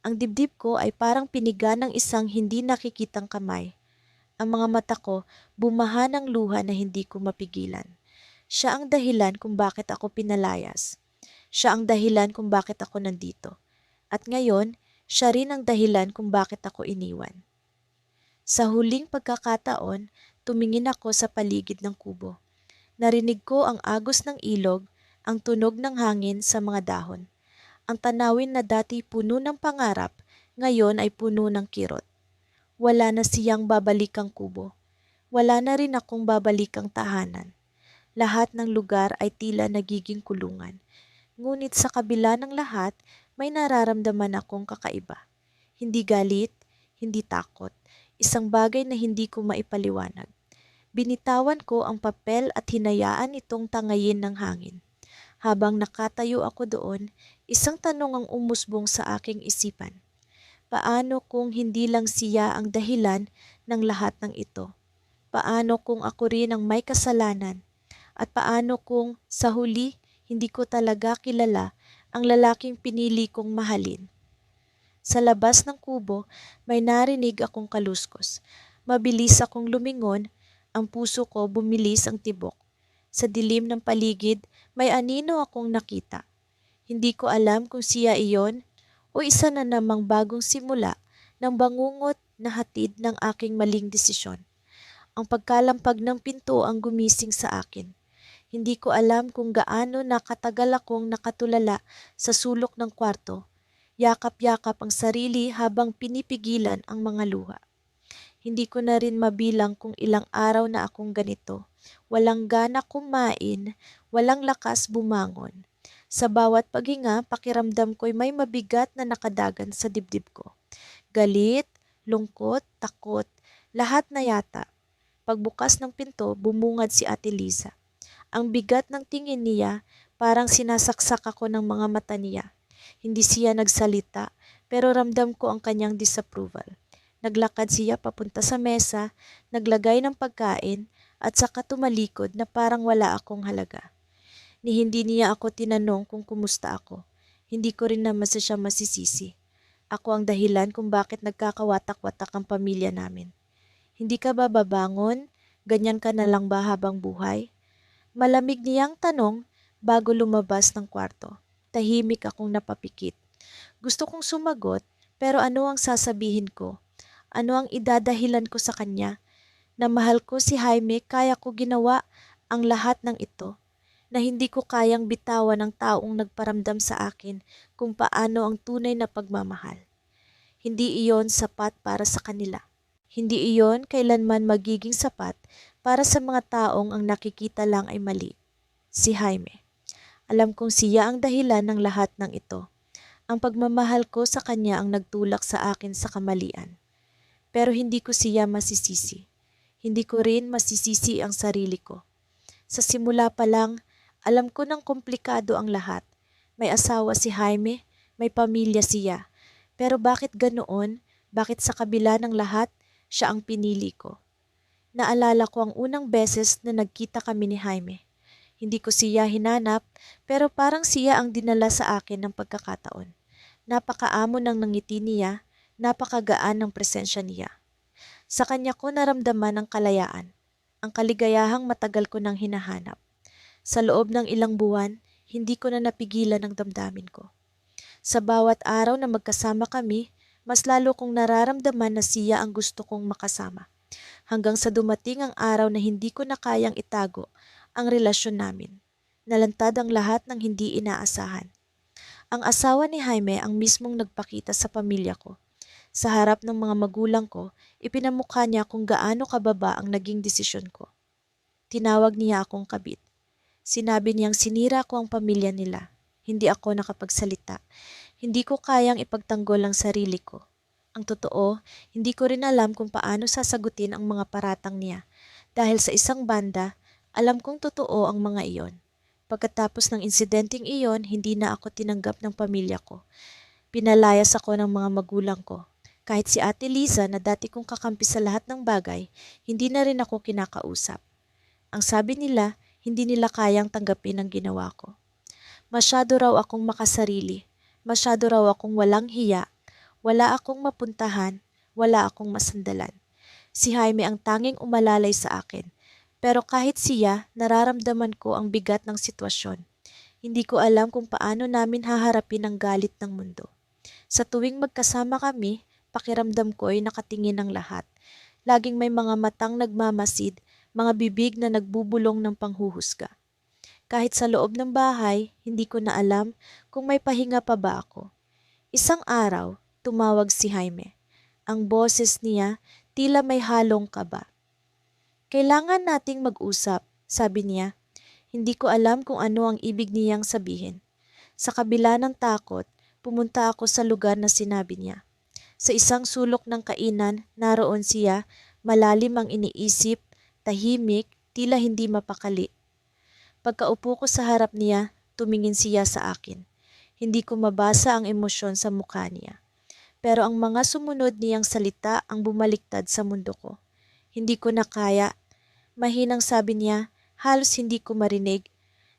Ang dibdib ko ay parang piniga ng isang hindi nakikitang kamay. Ang mga mata ko bumaha ng luha na hindi ko mapigilan. Siya ang dahilan kung bakit ako pinalayas. Siya ang dahilan kung bakit ako nandito. At ngayon, siya rin ang dahilan kung bakit ako iniwan. Sa huling pagkakataon, tumingin ako sa paligid ng kubo. Narinig ko ang agos ng ilog, ang tunog ng hangin sa mga dahon. Ang tanawin na dati puno ng pangarap, ngayon ay puno ng kirot. Wala na siyang babalikang kubo. Wala na rin akong babalikang tahanan. Lahat ng lugar ay tila nagiging kulungan. Ngunit sa kabila ng lahat, may nararamdaman akong kakaiba. Hindi galit, hindi takot. Isang bagay na hindi ko maipaliwanag. Binitawan ko ang papel at hinayaan itong tangayin ng hangin. Habang nakatayo ako doon, isang tanong ang umusbong sa aking isipan. Paano kung hindi lang siya ang dahilan ng lahat ng ito? Paano kung ako rin ang may kasalanan? At paano kung sa huli hindi ko talaga kilala ang lalaking pinili kong mahalin? Sa labas ng kubo, may narinig akong kaluskos. Mabilis akong lumingon, ang puso ko bumilis ang tibok. Sa dilim ng paligid, may anino akong nakita. Hindi ko alam kung siya iyon o isa na namang bagong simula ng bangungot na hatid ng aking maling desisyon. Ang pagkalampag ng pinto ang gumising sa akin. Hindi ko alam kung gaano nakatagal akong nakatulala sa sulok ng kwarto. Yakap-yakap ang sarili habang pinipigilan ang mga luha. Hindi ko na rin mabilang kung ilang araw na akong ganito. Walang gana kumain, walang lakas bumangon. Sa bawat paghinga, pakiramdam ko'y may mabigat na nakadagan sa dibdib ko. Galit, lungkot, takot, lahat na yata. Pagbukas ng pinto, bumungad si Ate Liza. Ang bigat ng tingin niya, parang sinasaksak ako ng mga mata niya. Hindi siya nagsalita, pero ramdam ko ang kanyang disapproval. Naglakad siya papunta sa mesa, naglagay ng pagkain, at saka tumalikod na parang wala akong halaga. Hindi niya ako tinanong kung kumusta ako. Hindi ko rin naman siya masisisi. Ako ang dahilan kung bakit nagkakawatak-watak ang pamilya namin. Hindi ka ba babangon? Ganyan ka na lang ba habang buhay? Malamig niyang tanong bago lumabas ng kwarto. Tahimik akong napapikit. Gusto kong sumagot, pero ano ang sasabihin ko? Ano ang idadahilan ko sa kanya? Na mahal ko si Jaime, kaya ko ginawa ang lahat ng ito. Na hindi ko kayang bitawan ng taong nagparamdam sa akin kung paano ang tunay na pagmamahal. Hindi iyon sapat para sa kanila. Hindi iyon kailanman magiging sapat para sa mga taong ang nakikita lang ay mali. Si Jaime. Alam kong siya ang dahilan ng lahat ng ito. Ang pagmamahal ko sa kanya ang nagtulak sa akin sa kamalian. Pero hindi ko siya masisisi. Hindi ko rin masisisi ang sarili ko. Sa simula pa lang, alam ko ng komplikado ang lahat. May asawa si Jaime, may pamilya siya. Pero bakit ganoon? Bakit sa kabila ng lahat, siya ang pinili ko? Naalala ko ang unang beses na nagkita kami ni Jaime. Hindi ko siya hinanap, pero parang siya ang dinala sa akin ng pagkakataon. Napakaamo ng nangiti niya, napakagaan ng presensya niya. Sa kanya ko naramdaman ang kalayaan, ang kaligayahang matagal ko nang hinahanap. Sa loob ng ilang buwan, hindi ko na napigilan ang damdamin ko. Sa bawat araw na magkasama kami, mas lalo kong nararamdaman na siya ang gusto kong makasama. Hanggang sa dumating ang araw na hindi ko na kayang itago ang relasyon namin. Nalantad ang lahat ng hindi inaasahan. Ang asawa ni Jaime ang mismong nagpakita sa pamilya ko. Sa harap ng mga magulang ko, ipinamukha niya kung gaano kababa ang naging desisyon ko. Tinawag niya akong kabit. Sinabi niyang sinira ko ang pamilya nila. Hindi ako nakapagsalita. Hindi ko kayang ipagtanggol ang sarili ko. Ang totoo, hindi ko rin alam kung paano sasagutin ang mga paratang niya. Dahil sa isang banda, alam kong totoo ang mga iyon. Pagkatapos ng insidenteng iyon, hindi na ako tinanggap ng pamilya ko. Pinalayas ako ng mga magulang ko. Kahit si Ate Liza na dati kong kakampi sa lahat ng bagay, hindi na rin ako kinakausap. Ang sabi nila, hindi nila kayang tanggapin ang ginawa ko. Masyado raw akong makasarili. Masyado raw akong walang hiya. Wala akong mapuntahan. Wala akong masandalan. Si Jaime ang tanging umalalay sa akin. Pero kahit siya, nararamdaman ko ang bigat ng sitwasyon. Hindi ko alam kung paano namin haharapin ang galit ng mundo. Sa tuwing magkasama kami, pakiramdam ko ay nakatingin ang lahat. Laging may mga matang nagmamasid, mga bibig na nagbubulong ng panghuhusga. Kahit sa loob ng bahay, hindi ko na alam kung may pahinga pa ba ako. Isang araw, tumawag si Jaime. Ang boses niya tila may halong kaba. Kailangan nating mag-usap, sabi niya. Hindi ko alam kung ano ang ibig niyang sabihin. Sa kabila ng takot, pumunta ako sa lugar na sinabi niya. Sa isang sulok ng kainan, naroon siya, malalim ang iniisip, tahimik, tila hindi mapakali. Pagkaupo ko sa harap niya, tumingin siya sa akin. Hindi ko mabasa ang emosyon sa mukha niya. Pero ang mga sumunod niyang salita ang bumaliktad sa mundo ko. Hindi ko na kaya. Mahinang sabi niya, halos hindi ko marinig.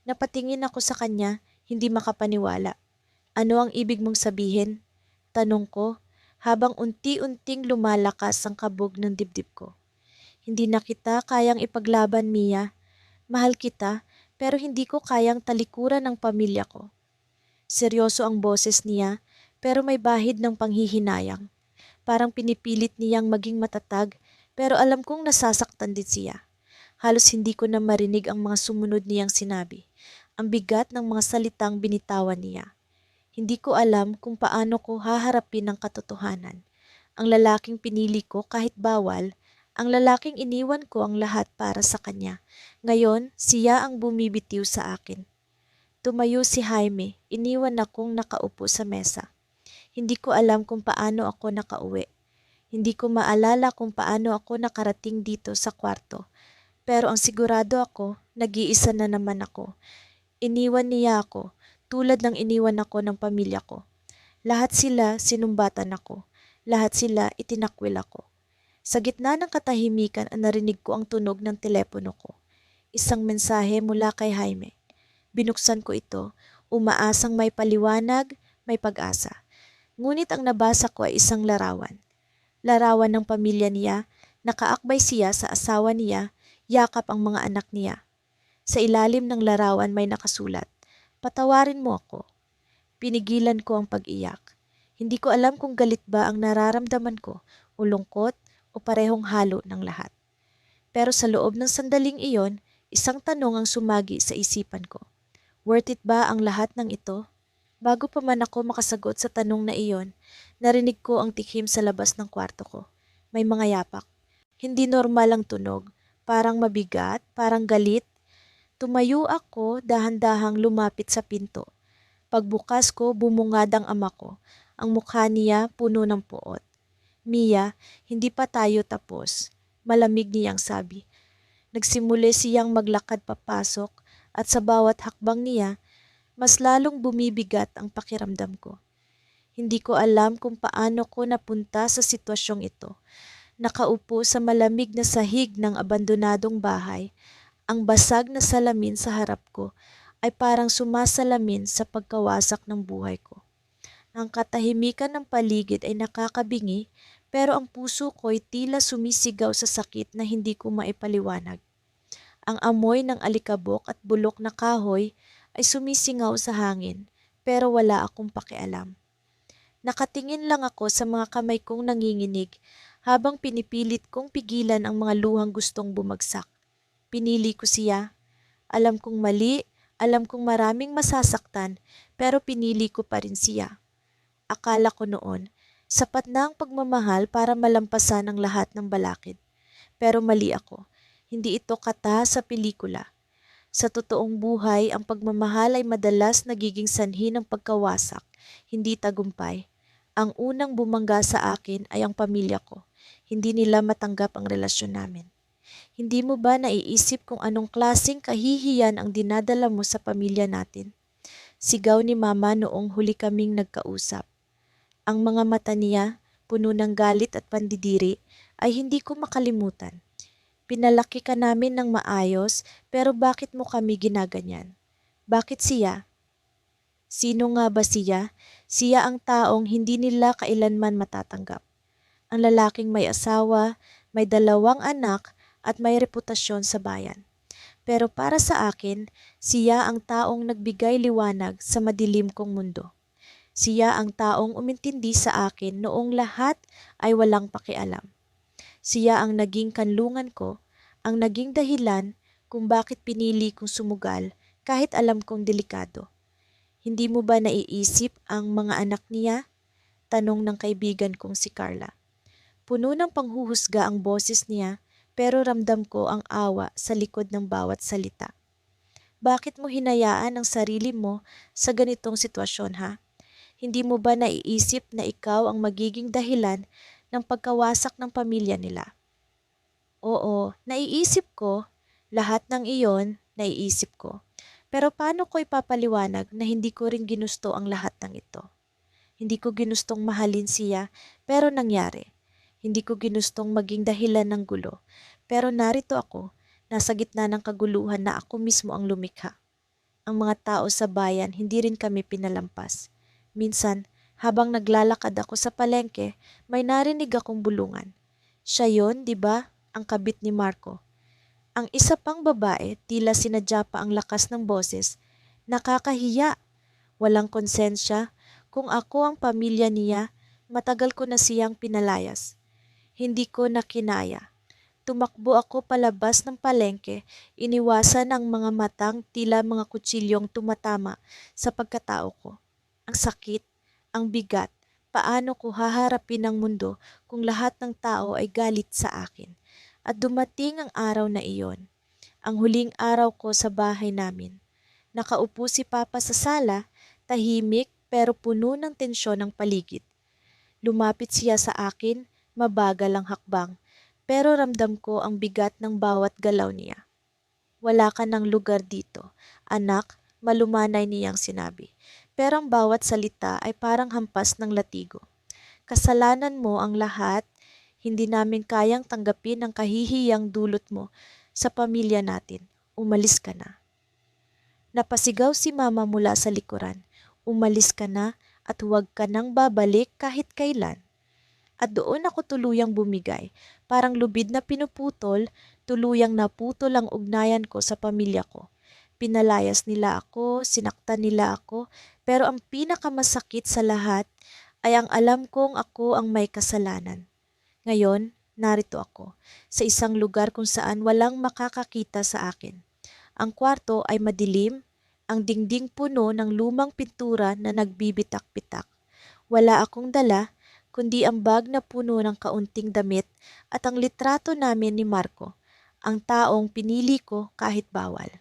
Napatingin ako sa kanya, hindi makapaniwala. Ano ang ibig mong sabihin? Tanong ko, habang unti-unting lumalakas ang kabog ng dibdib ko. Hindi na kita kayang ipaglaban, Mia. Mahal kita, pero hindi ko kayang talikuran ng pamilya ko. Seryoso ang boses niya, pero may bahid ng panghihinayang. Parang pinipilit niyang maging matatag, pero alam kong nasasaktan din siya. Halos hindi ko na marinig ang mga sumunod niyang sinabi. Ang bigat ng mga salitang binitawan niya. Hindi ko alam kung paano ko haharapin ang katotohanan. Ang lalaking pinili ko kahit bawal, ang lalaking iniwan ko ang lahat para sa kanya. Ngayon, siya ang bumibitiw sa akin. Tumayo si Jaime, iniwan akong nakaupo sa mesa. Hindi ko alam kung paano ako nakauwi. Hindi ko maalala kung paano ako nakarating dito sa kwarto. Pero ang sigurado ako, nag-iisa na naman ako. Iniwan niya ako, tulad ng iniwan ako ng pamilya ko. Lahat sila sinumbatan ako. Lahat sila itinakwil ako. Sa gitna ng katahimikan, narinig ko ang tunog ng telepono ko. Isang mensahe mula kay Jaime. Binuksan ko ito, umaasang may paliwanag, may pag-asa. Ngunit ang nabasa ko ay isang larawan. Larawan ng pamilya niya, nakaakbay siya sa asawa niya, yakap ang mga anak niya. Sa ilalim ng larawan may nakasulat, "Patawarin mo ako." Pinigilan ko ang pag-iyak. Hindi ko alam kung galit ba ang nararamdaman ko, o lungkot, o parehong halo ng lahat. Pero sa loob ng sandaling iyon, isang tanong ang sumagi sa isipan ko. Worth it ba ang lahat ng ito? Bago pa man ako makasagot sa tanong na iyon, narinig ko ang tikhim sa labas ng kwarto ko. May mga yapak. Hindi normal ang tunog. Parang mabigat, parang galit. Tumayo ako, dahan-dahang lumapit sa pinto. Pagbukas ko, bumungad ang ama ko. Ang mukha niya puno ng puot. Mia, hindi pa tayo tapos. Malamig niyang sabi. Nagsimula siyang maglakad papasok at sa bawat hakbang niya, mas lalong bumibigat ang pakiramdam ko. Hindi ko alam kung paano ko napunta sa sitwasyong ito. Nakaupo sa malamig na sahig ng abandonadong bahay, ang basag na salamin sa harap ko ay parang sumasalamin sa pagkawasak ng buhay ko. Ang katahimikan ng paligid ay nakakabingi, pero ang puso ko ay tila sumisigaw sa sakit na hindi ko maipaliwanag. Ang amoy ng alikabok at bulok na kahoy ay sumisingaw sa hangin, pero wala akong pakialam. Nakatingin lang ako sa mga kamay kong nanginginig habang pinipilit kong pigilan ang mga luhang gustong bumagsak. Pinili ko siya. Alam kong mali, alam kong maraming masasaktan, pero pinili ko pa rin siya. Akala ko noon, sapat na ang pagmamahal para malampasan ang lahat ng balakid. Pero mali ako. Hindi ito kata sa pelikula. Sa totoong buhay, ang pagmamahal ay madalas nagiging sanhi ng pagkawasak, hindi tagumpay. Ang unang bumangga sa akin ay ang pamilya ko. Hindi nila matanggap ang relasyon namin. Hindi mo ba naiisip kung anong klaseng kahihiyan ang dinadala mo sa pamilya natin? Sigaw ni Mama noong huli kaming nagkausap. Ang mga mata niya, puno ng galit at pandidiri, ay hindi ko makalimutan. Pinalaki ka namin ng maayos, pero bakit mo kami ginaganyan? Bakit siya? Sino nga ba siya? Siya ang taong hindi nila kailanman matatanggap. Ang lalaking may asawa, may 2 anak, at may reputasyon sa bayan. Pero para sa akin, siya ang taong nagbigay liwanag sa madilim kong mundo. Siya ang taong umintindi sa akin noong lahat ay walang pakialam. Siya ang naging kanlungan ko, ang naging dahilan kung bakit pinili kong sumugal kahit alam kong delikado. Hindi mo ba naiisip ang mga anak niya? Tanong ng kaibigan kong si Carla. Puno ng panghuhusga ang boses niya, pero ramdam ko ang awa sa likod ng bawat salita. Bakit mo hinayaan ang sarili mo sa ganitong sitwasyon, ha? Hindi mo ba naiisip na ikaw ang magiging dahilan ng pagkawasak ng pamilya nila? Oo, naiisip ko. Lahat ng iyon, naiisip ko. Pero paano ko ipapaliwanag na hindi ko rin ginusto ang lahat ng ito? Hindi ko ginustong mahalin siya, pero nangyari. Hindi ko ginustong maging dahilan ng gulo, pero narito ako, nasa gitna ng kaguluhan na ako mismo ang lumikha. Ang mga tao sa bayan, hindi rin kami pinalampas. Minsan, habang naglalakad ako sa palengke, may narinig akong bulungan. Siya yon, di ba? Ang kabit ni Marco. Ang isa pang babae, tila sinadya pa ang lakas ng boses. Nakakahiya. Walang konsensya. Kung ako ang pamilya niya, matagal ko na siyang pinalayas. Hindi ko na kinaya. Tumakbo ako palabas ng palengke, iniwasan ang mga matang tila mga kutsilyong tumatama sa pagkatao ko. Ang sakit, ang bigat, paano ko haharapin ang mundo kung lahat ng tao ay galit sa akin. At dumating ang araw na iyon, ang huling araw ko sa bahay namin. Nakaupo si Papa sa sala, tahimik pero puno ng tensyon ang paligid. Lumapit siya sa akin, mabagal ang hakbang, pero ramdam ko ang bigat ng bawat galaw niya. Wala ka ng lugar dito, anak, malumanay niyang sinabi. Pero ang bawat salita ay parang hampas ng latigo. Kasalanan mo ang lahat, hindi namin kayang tanggapin ang kahihiyang dulot mo sa pamilya natin. Umalis ka na. Napasigaw si Mama mula sa likuran. Umalis ka na at huwag ka nang babalik kahit kailan. At doon ako tuluyang bumigay. Parang lubid na pinuputol, tuluyang naputol ang ugnayan ko sa pamilya ko. Pinalayas nila ako, sinaktan nila ako, pero ang pinakamasakit sa lahat ay ang alam kong ako ang may kasalanan. Ngayon, narito ako, sa isang lugar kung saan walang makakakita sa akin. Ang kwarto ay madilim, ang dingding puno ng lumang pintura na nagbibitak-bitak. Wala akong dala, kundi ang bag na puno ng kaunting damit at ang litrato namin ni Marco, ang taong pinili ko kahit bawal.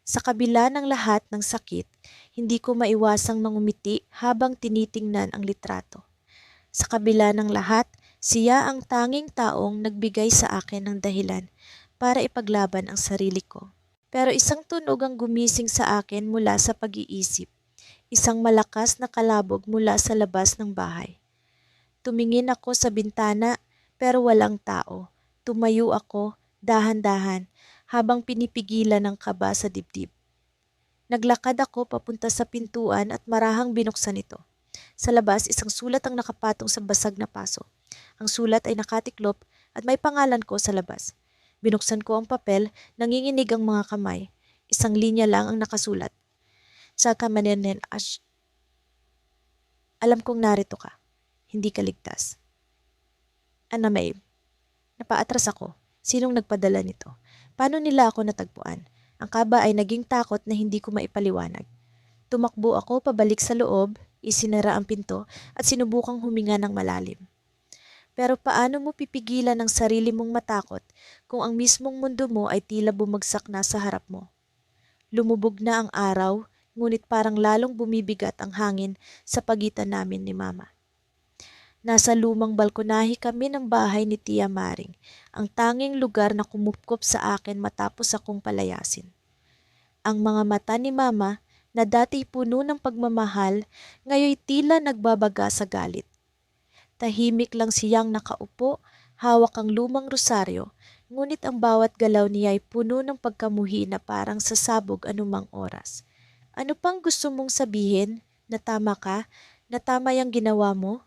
Sa kabila ng lahat ng sakit, hindi ko maiwasang mangumiti habang tinitingnan ang litrato. Sa kabila ng lahat, siya ang tanging taong nagbigay sa akin ng dahilan para ipaglaban ang sarili ko. Pero isang tunog ang gumising sa akin mula sa pag-iisip. Isang malakas na kalabog mula sa labas ng bahay. Tumingin ako sa bintana pero walang tao. Tumayo ako, dahan-dahan, habang pinipigilan ng kaba sa dibdib. Naglakad ako papunta sa pintuan at marahang binuksan ito. Sa labas, isang sulat ang nakapatong sa basag na paso. Ang sulat ay nakatiklop at may pangalan ko sa labas. Binuksan ko ang papel, nanginginig ang mga kamay. Isang linya lang ang nakasulat. Sa kamanenen Ash. Alam kong narito ka. Hindi ka ligtas. Anna Mae, napaatras ako. Sinong nagpadala nito? Paano nila ako natagpuan? Ang kaba ay naging takot na hindi ko maipaliwanag. Tumakbo ako pabalik sa loob, isinara ang pinto at sinubukang huminga ng malalim. Pero paano mo pipigilan ang sarili mong matakot kung ang mismong mundo mo ay tila bumagsak na sa harap mo? Lumubog na ang araw, ngunit parang lalong bumibigat ang hangin sa pagitan namin ni Mama. Nasa lumang balkonahe kami ng bahay ni Tia Maring, ang tanging lugar na kumupkop sa akin matapos akong palayasin. Ang mga mata ni Mama na dati puno ng pagmamahal, ngayon tila nagbabaga sa galit. Tahimik lang siyang nakaupo, hawak ang lumang rosaryo, ngunit ang bawat galaw niya ay puno ng pagkamuhi na parang sasabog anumang oras. Ano pang gusto mong sabihin? Na tama ka? Na tama yung ginawa mo?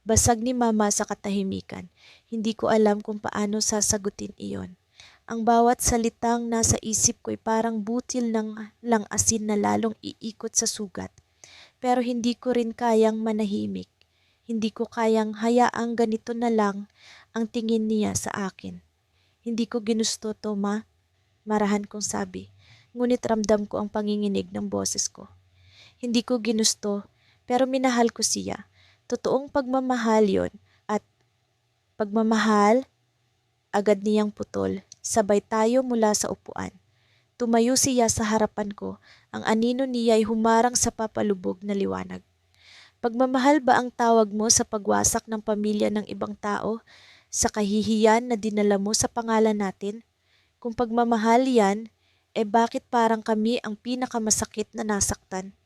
Basag ni Mama sa katahimikan. Hindi ko alam kung paano sasagutin iyon. Ang bawat salitang nasa isip ko ay parang butil ng lang asin na lalong iikot sa sugat. Pero hindi ko rin kayang manahimik. Hindi ko kayang hayaang ganito na lang ang tingin niya sa akin. Hindi ko ginusto to, Ma. Marahan kong sabi. ngunit ramdam ko ang panginginig ng boses ko. Hindi ko ginusto, pero minahal ko siya. Totoong pagmamahal yon, at pagmamahal, agad niyang putol. Sabay tayo mula sa upuan. Tumayo siya sa harapan ko. Ang anino niya ay humarang sa papalubog na liwanag. Pagmamahal ba ang tawag mo sa pagwasak ng pamilya ng ibang tao? Sa kahihiyan na dinala mo sa pangalan natin? Kung pagmamahal yan, bakit parang kami ang pinakamasakit na nasaktan?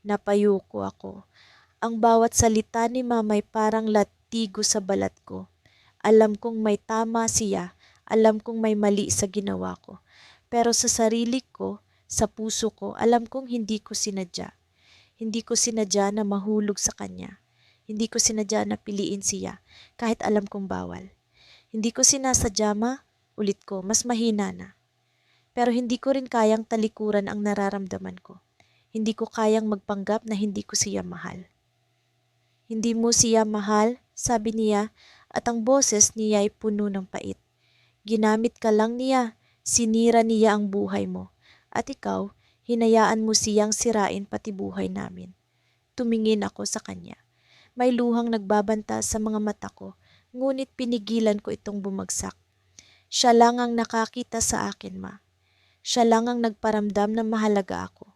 Napayuko ako. Ang bawat salita ni Mamay parang latigo sa balat ko. Alam kong may tama siya, alam kong may mali sa ginawa ko. Pero sa sarili ko, sa puso ko, alam kong hindi ko sinadya. Hindi ko sinadya na mahulog sa kanya. Hindi ko sinadya na piliin siya, kahit alam kong bawal. Hindi ko sinasadya ulit ko, mas mahina na. Pero hindi ko rin kayang talikuran ang nararamdaman ko. Hindi ko kayang magpanggap na hindi ko siya mahal. Hindi mo siya mahal, sabi niya, at ang boses niya ay puno ng pait. Ginamit ka lang niya, sinira niya ang buhay mo, at ikaw, hinayaan mo siyang sirain pati buhay namin. Tumingin ako sa kanya. May luhang nagbabanta sa mga mata ko, ngunit pinigilan ko itong bumagsak. Siya lang ang nakakita sa akin, Ma. Siya lang ang nagparamdam na mahalaga ako,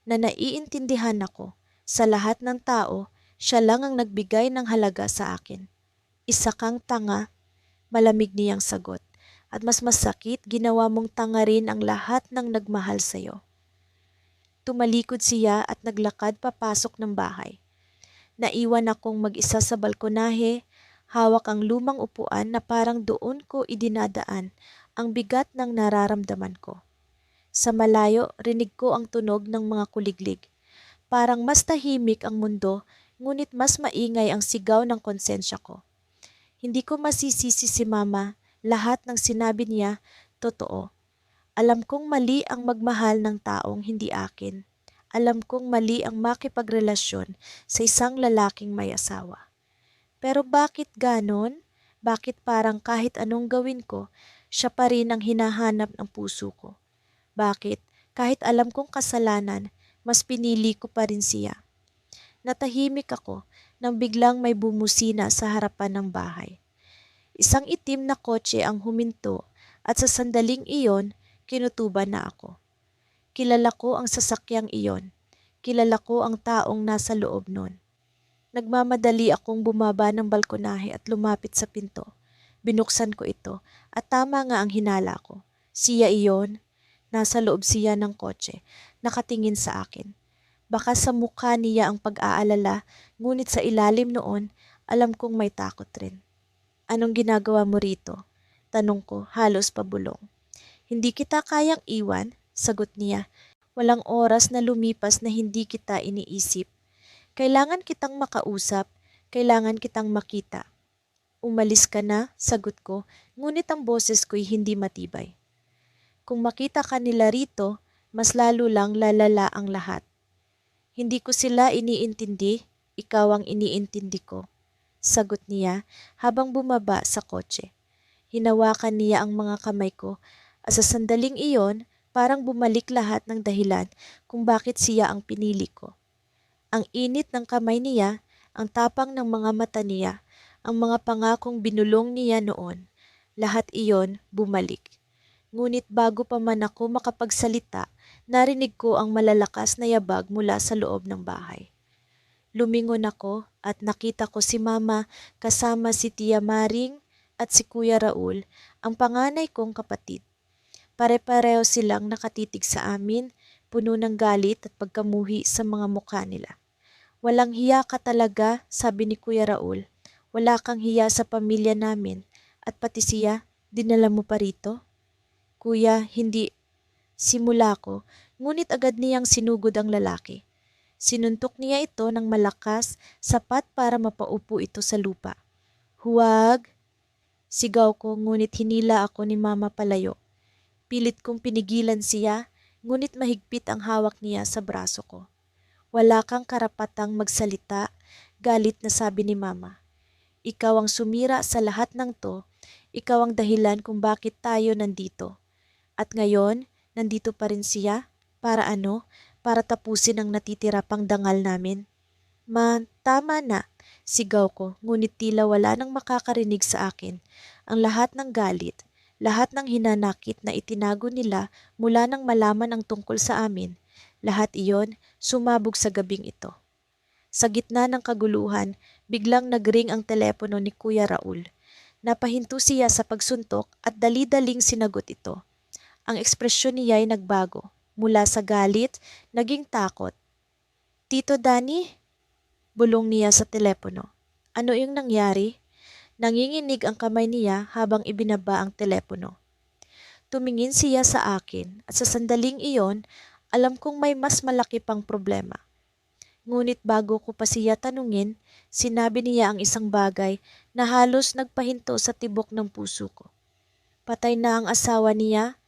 na naiintindihan ako. Sa lahat ng tao, siya lang ang nagbigay ng halaga sa akin. Isa kang tanga, malamig niyang sagot. At mas masakit, ginawa mong tanga rin ang lahat ng nagmahal sa'yo. Tumalikod siya at naglakad papasok ng bahay. Naiwan akong mag-isa sa balkonahe, hawak ang lumang upuan na parang doon ko idinadaan ang bigat ng nararamdaman ko. Sa malayo, rinig ko ang tunog ng mga kuliglig. Parang mas tahimik ang mundo, ngunit mas maingay ang sigaw ng konsensya ko. Hindi ko masisisi si Mama, lahat ng sinabi niya, totoo. Alam kong mali ang magmahal ng taong hindi akin. Alam kong mali ang makipagrelasyon sa isang lalaking may asawa. Pero bakit ganon? Bakit parang kahit anong gawin ko, siya pa rin ang hinahanap ng puso ko? Bakit kahit alam kong kasalanan, mas pinili ko pa rin siya? Natahimik ako nang biglang may bumusina sa harapan ng bahay. Isang itim na kotse ang huminto at sa sandaling iyon, kinutuban na ako. Kilala ko ang sasakyang iyon. Kilala ko ang taong nasa loob nun. Nagmamadali akong bumaba ng balkonahe at lumapit sa pinto. Binuksan ko ito at tama nga ang hinala ko. Siya iyon, nasa loob siya ng kotse, nakatingin sa akin. Baka sa mukha niya ang pag-aalala, ngunit sa ilalim noon, alam kong may takot rin. Anong ginagawa mo rito? Tanong ko, halos pabulong. Hindi kita kayang iwan, sagot niya. Walang oras na lumipas na hindi kita iniisip. Kailangan kitang makausap, kailangan kitang makita. Umalis ka na, sagot ko, ngunit ang boses ko'y hindi matibay. Kung makita ka nila rito, mas lalo lang lalala ang lahat. Hindi ko sila iniintindi, ikaw ang iniintindi ko. Sagot niya habang bumaba sa kotse. Hinawakan niya ang mga kamay ko at sa sandaling iyon parang bumalik lahat ng dahilan kung bakit siya ang pinili ko. Ang init ng kamay niya, ang tapang ng mga mata niya, ang mga pangakong binulong niya noon, lahat iyon bumalik. Ngunit bago pa man ako makapagsalita, narinig ko ang malalakas na yabag mula sa loob ng bahay. Lumingon ako at nakita ko si Mama kasama si Tia Maring at si Kuya Raul, ang panganay kong kapatid. Pare-pareho silang nakatitig sa amin, puno ng galit at pagkamuhi sa mga mukha nila. Walang hiya ka talaga, sabi ni Kuya Raul. Wala kang hiya sa pamilya namin at pati siya, dinala mo pa rito? Kuya, hindi. Simula ko, ngunit agad niyang sinugod ang lalaki. Sinuntok niya ito ng malakas, sapat para mapaupo ito sa lupa. Huwag! Sigaw ko, ngunit hinila ako ni Mama palayo. Pilit kong pinigilan siya, ngunit mahigpit ang hawak niya sa braso ko. Wala kang karapatang magsalita, galit na sabi ni Mama. Ikaw ang sumira sa lahat ng to, ikaw ang dahilan kung bakit tayo nandito. At ngayon, Nandito pa rin siya? Para ano? Para tapusin ang natitira pang dangal namin? Ma, tama na, sigaw ko, ngunit tila wala nang makakarinig sa akin. Ang lahat ng galit, lahat ng hinanakit na itinago nila mula nang malaman ang tungkol sa amin, lahat iyon sumabog sa gabing ito. Sa gitna ng kaguluhan, biglang nagring ang telepono ni Kuya Raul. Napahinto siya sa pagsuntok at dali-daling sinagot ito. Ang ekspresyon niya ay nagbago. Mula sa galit, naging takot. Tito Danny? Bulong niya sa telepono. Ano yung nangyari? Nanginginig ang kamay niya habang ibinaba ang telepono. Tumingin siya sa akin at sa sandaling iyon, alam kong may mas malaki pang problema. Ngunit bago ko pa siya tanungin, sinabi niya ang isang bagay na halos nagpahinto sa tibok ng puso ko. Patay na ang asawa niya